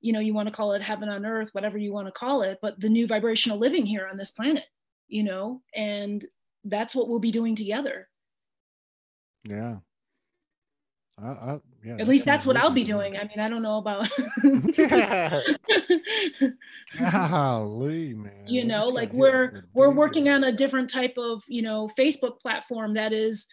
you want to call it heaven on earth, whatever you want to call it, but the new vibrational living here on this planet, and that's what we'll be doing together. Yeah. Yeah, At that least sounds that's what real I'll good be to me. doing. I mean, I don't know about Golly, man. you I know, just like got hit with a we're big working one. on a different type of, you know, Facebook platform that is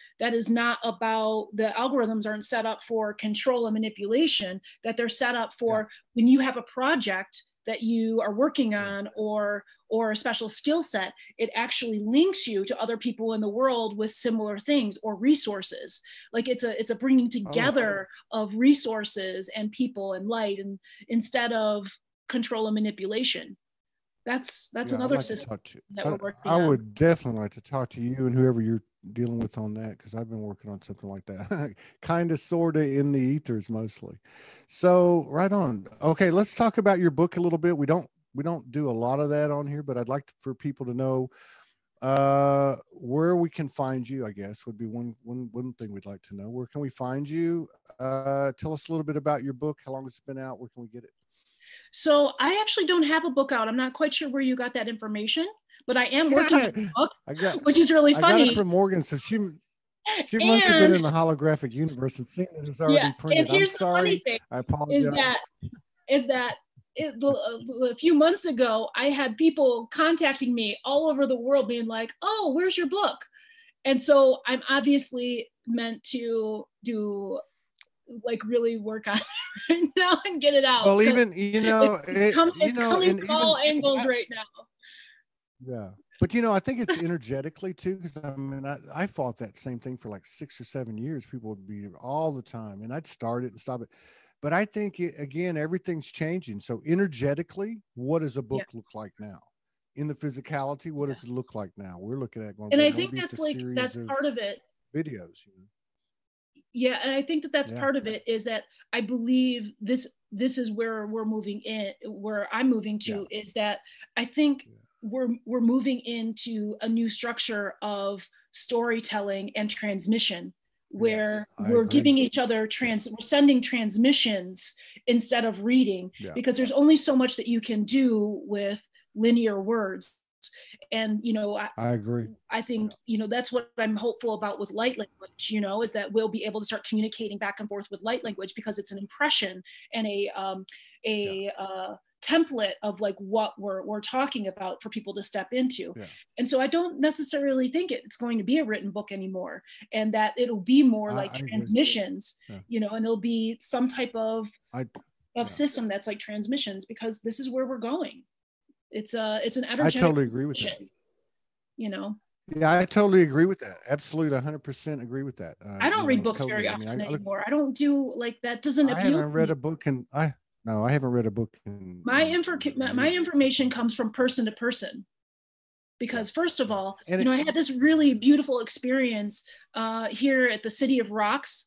not about, the algorithms aren't set up for control and manipulation, that they're set up Yeah, for when you have a project that you are working yeah. on, or a special skill set, it actually links you to other people in the world with similar things or resources. Like it's a bringing Oh, together of resources and people and light, and instead of control and manipulation. That's yeah. I'd another like to system talk to that I, we're working I on. would definitely like to talk to you and whoever you're dealing with on that, because I've been working on something like that. Kind of, sort of in the ethers mostly. So right on. Okay, let's talk about your book a little bit. We don't do a lot of that on here, but I'd like for people to know where we can find you. I guess would be one thing we'd like to know. Where can we find you? Tell us a little bit about your book. How long it's been out? Where can we get it? So I actually don't have a book out. I'm not quite sure where you got that information, but I am working on I a book, got which is really I got it funny. from Morgan, so she must have been And in the holographic universe and seen that it's yeah, already and printed. I'm here's the funny sorry. thing I is apologize. that is that a few months ago, I had people contacting me all over the world being like, "Oh, where's your book?" And so I'm obviously meant to do, like, really work on it right now and get it out, Well, because even it's coming and from all even angles right now. yeah. But I think it's energetically too, because I mean, I fought that same thing for like 6 or 7 years. People would be all the time, and I'd start it and stop it. But I think again, everything's changing. So energetically, what does a Yeah, book look like now? In the physicality, what yeah. does it look like now? We're looking at going, And well, I think maybe it's a that's like series that's of part of it. videos. Yeah, and I think that that's Yeah, part of it, is that I believe this is where we're moving in, where I'm moving yeah, to, is that I think yeah. we're moving into a new structure of storytelling and transmission, Yes, where I we're agree. giving each other Yeah, we're sending transmissions instead of reading, yeah, because there's only so much that you can do with linear words. And I agree. I think, Yeah, that's what I'm hopeful about with light language, is that we'll be able to start communicating back and forth with light language, because it's an impression and yeah, a template of like what we're talking about for people to step into. yeah. And so I don't necessarily think it's going to be a written book anymore, and that it'll be more like I agree. transmissions, Yeah, and it'll be some type I of yeah, system that's like transmissions, because this is where we're going. It's an I energetic totally agree with that. transmission, you know. Yeah, I totally agree with that. Absolutely, 100% agree with that. I don't read books very Totally. I mean, often I look. anymore. I don't do, like, that doesn't I appeal haven't to read me. a book in I no, I haven't read a book in My years. information So comes from person to person, yeah, because first of yeah, all, and it I had this really beautiful experience here at the City of Rocks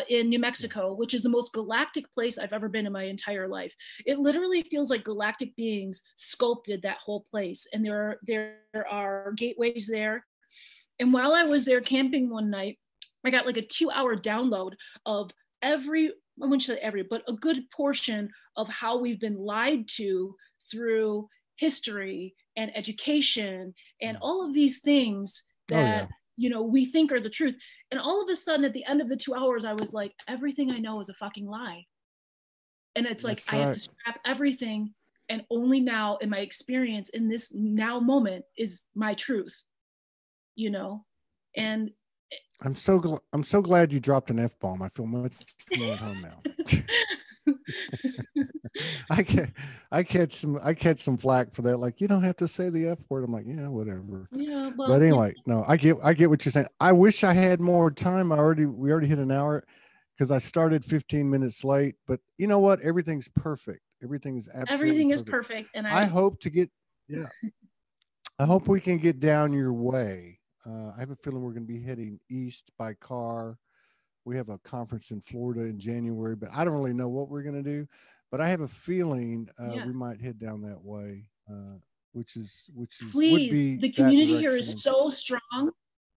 in New yeah, Mexico, which is the most galactic place I've ever been in my entire life. It literally feels like galactic beings sculpted that whole place, and there are gateways there. And while I was there camping one night, I got like a 2-hour download of every, I wouldn't say every, but a good portion of how we've been lied to through history and education and mm. all of these things Oh that, yeah, we think are the truth. And all of a sudden, at the end of the 2 hours, I was like, everything I know is a fucking lie. And it's like, that's I have right. to scrap everything. And only now, in my experience in this now moment, is my truth, you know? And I'm so glad you dropped an F bomb. I feel much more at home now. I get I catch some flack for that. Like, you don't have to say the F word. I'm like, yeah, whatever. yeah, But well, anyway, no, I get what you're saying. I wish I had more time. We already hit an hour because I started 15 minutes late. But you know what? Everything's perfect. Everything is absolutely everything is perfect. perfect. And I I, hope to get yeah. I hope we can get down your way. I have a feeling we're going to be heading east by car. We have a conference in Florida in January, but I don't really know what we're going to do. But I have a feeling yeah, we might head down that way, would please, be the that community here is direction. so strong.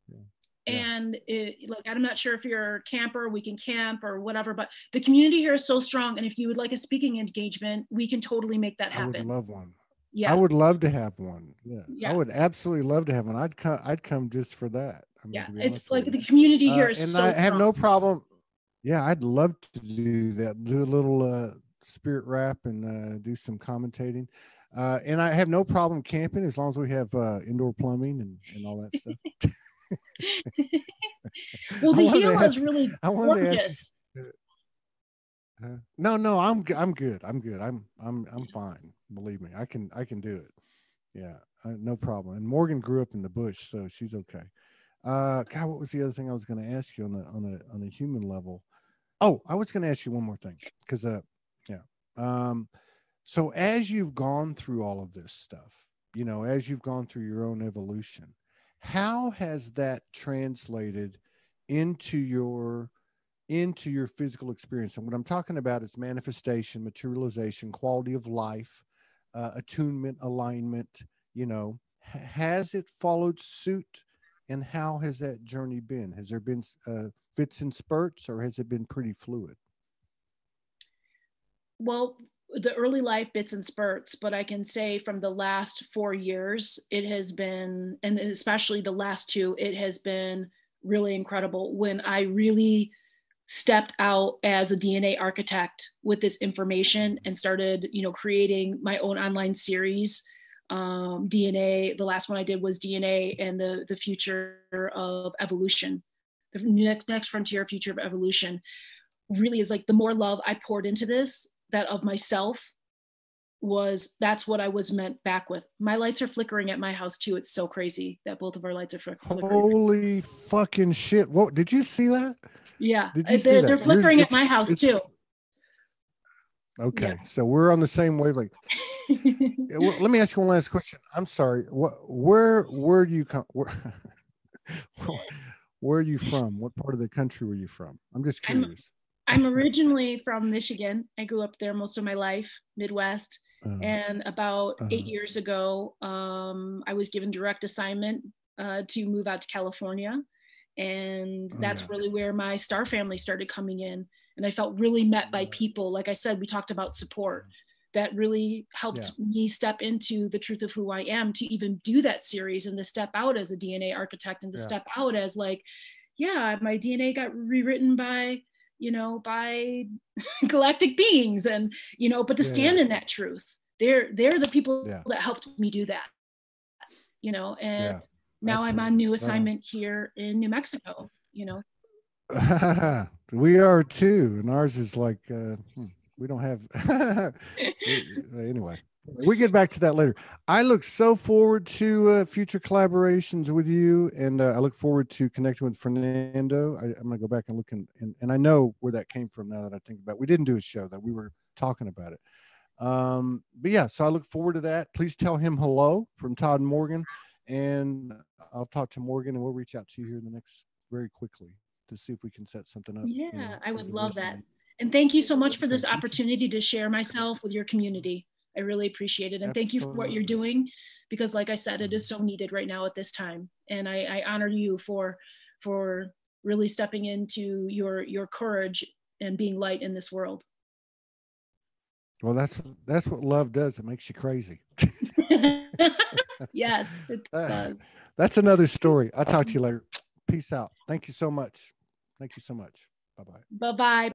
Yeah, yeah, And like, I'm not sure if you're a camper, we can camp or whatever, but the community here is so strong. And if you would like a speaking engagement, we can totally make that I would happen. love one. I Yeah, would love to have one. Yeah, I yeah, would absolutely love to have one. I'd come just for that. I mean, yeah. to be It's honest with like you. the community here is And so I have strong. no problem. Yeah, I'd love to do that. Do a little spirit rap and do some commentating. And I have no problem camping as long as we have indoor plumbing and all that stuff. Well, I the wanted to Gila is ask. really I wanted to ask you. gorgeous. No, no, I'm good. I'm good. I'm fine. Believe me, I can do it. Yeah, no problem. And Morgan grew up in the bush, so she's okay. God, what was the other thing I was going to ask you on a human level? Oh, I was going to ask you one more thing because yeah. Um, so as you've gone through all of this stuff, as you've gone through your own evolution, how has that translated into your physical experience? And what I'm talking about is manifestation, materialization, quality of life, attunement, alignment. Has it followed suit? And how has that journey been? Has there been fits and spurts, or has it been pretty fluid? Well, the early life bits and spurts, but I can say from the last 4 years, it has been, and especially the last two, it has been really incredible when I really stepped out as a DNA architect with this information and started, creating my own online series. DNA, the last one I did was DNA and the future of evolution, the next frontier future of evolution. Really is like the more love I poured into this, that of myself, that's what I was meant back with. My lights are flickering at my house too. It's so crazy that both of our lights are flickering. Holy fucking shit. What did you see that? Yeah, Did you see they're that? Yours, flickering at my house it's too. okay. So we're on the same wavelength. Well, let me ask you one last question. I'm sorry. Where do you come? Where are you from? What part of the country were you from? I'm just curious. I'm originally from Michigan. I grew up there most of my life, Midwest. Uh, And about uh, 8 years ago, I was given direct assignment to move out to California. And oh yeah. that's really where my star family started coming in. And I felt really met by people. Like I said, we talked about support that really Yeah. helped me step into the truth of who I am, to even do that series and to step out as a DNA architect and to Yeah. step out as like, yeah, my DNA got rewritten by galactic beings, and but to Yeah. Yeah. stand in that truth. They're the people Yeah. that helped me do that, and Yeah. now I'm on Absolutely. new Right on. assignment here in New Mexico. We are too, and ours is like we don't have. Anyway, we get back to that later. I look so forward to future collaborations with you, and I look forward to connecting with Fernando. I'm going to go back and look, and I know where that came from now that I think about it. We didn't do a show that we were talking about it. But yeah, so I look forward to that. Please tell him hello from Todd and Morgan, and I'll talk to Morgan, and we'll reach out to you here in the next very quickly to see if we can set something up. Yeah, I For would the love rest of that. the And thank you so much for okay this future. opportunity to share myself with your community. I really appreciate it. And thank you for what you're Absolutely. doing, because like I said, it Mhm. is so needed right now at this time. And I honor you for really stepping into your courage and being light in this world. Well, that's what love does. It makes you crazy. Yes, it Uh, does. that's another story. I'll talk to you later. Peace out. Thank you so much. Thank you so much. Bye bye. Bye-bye.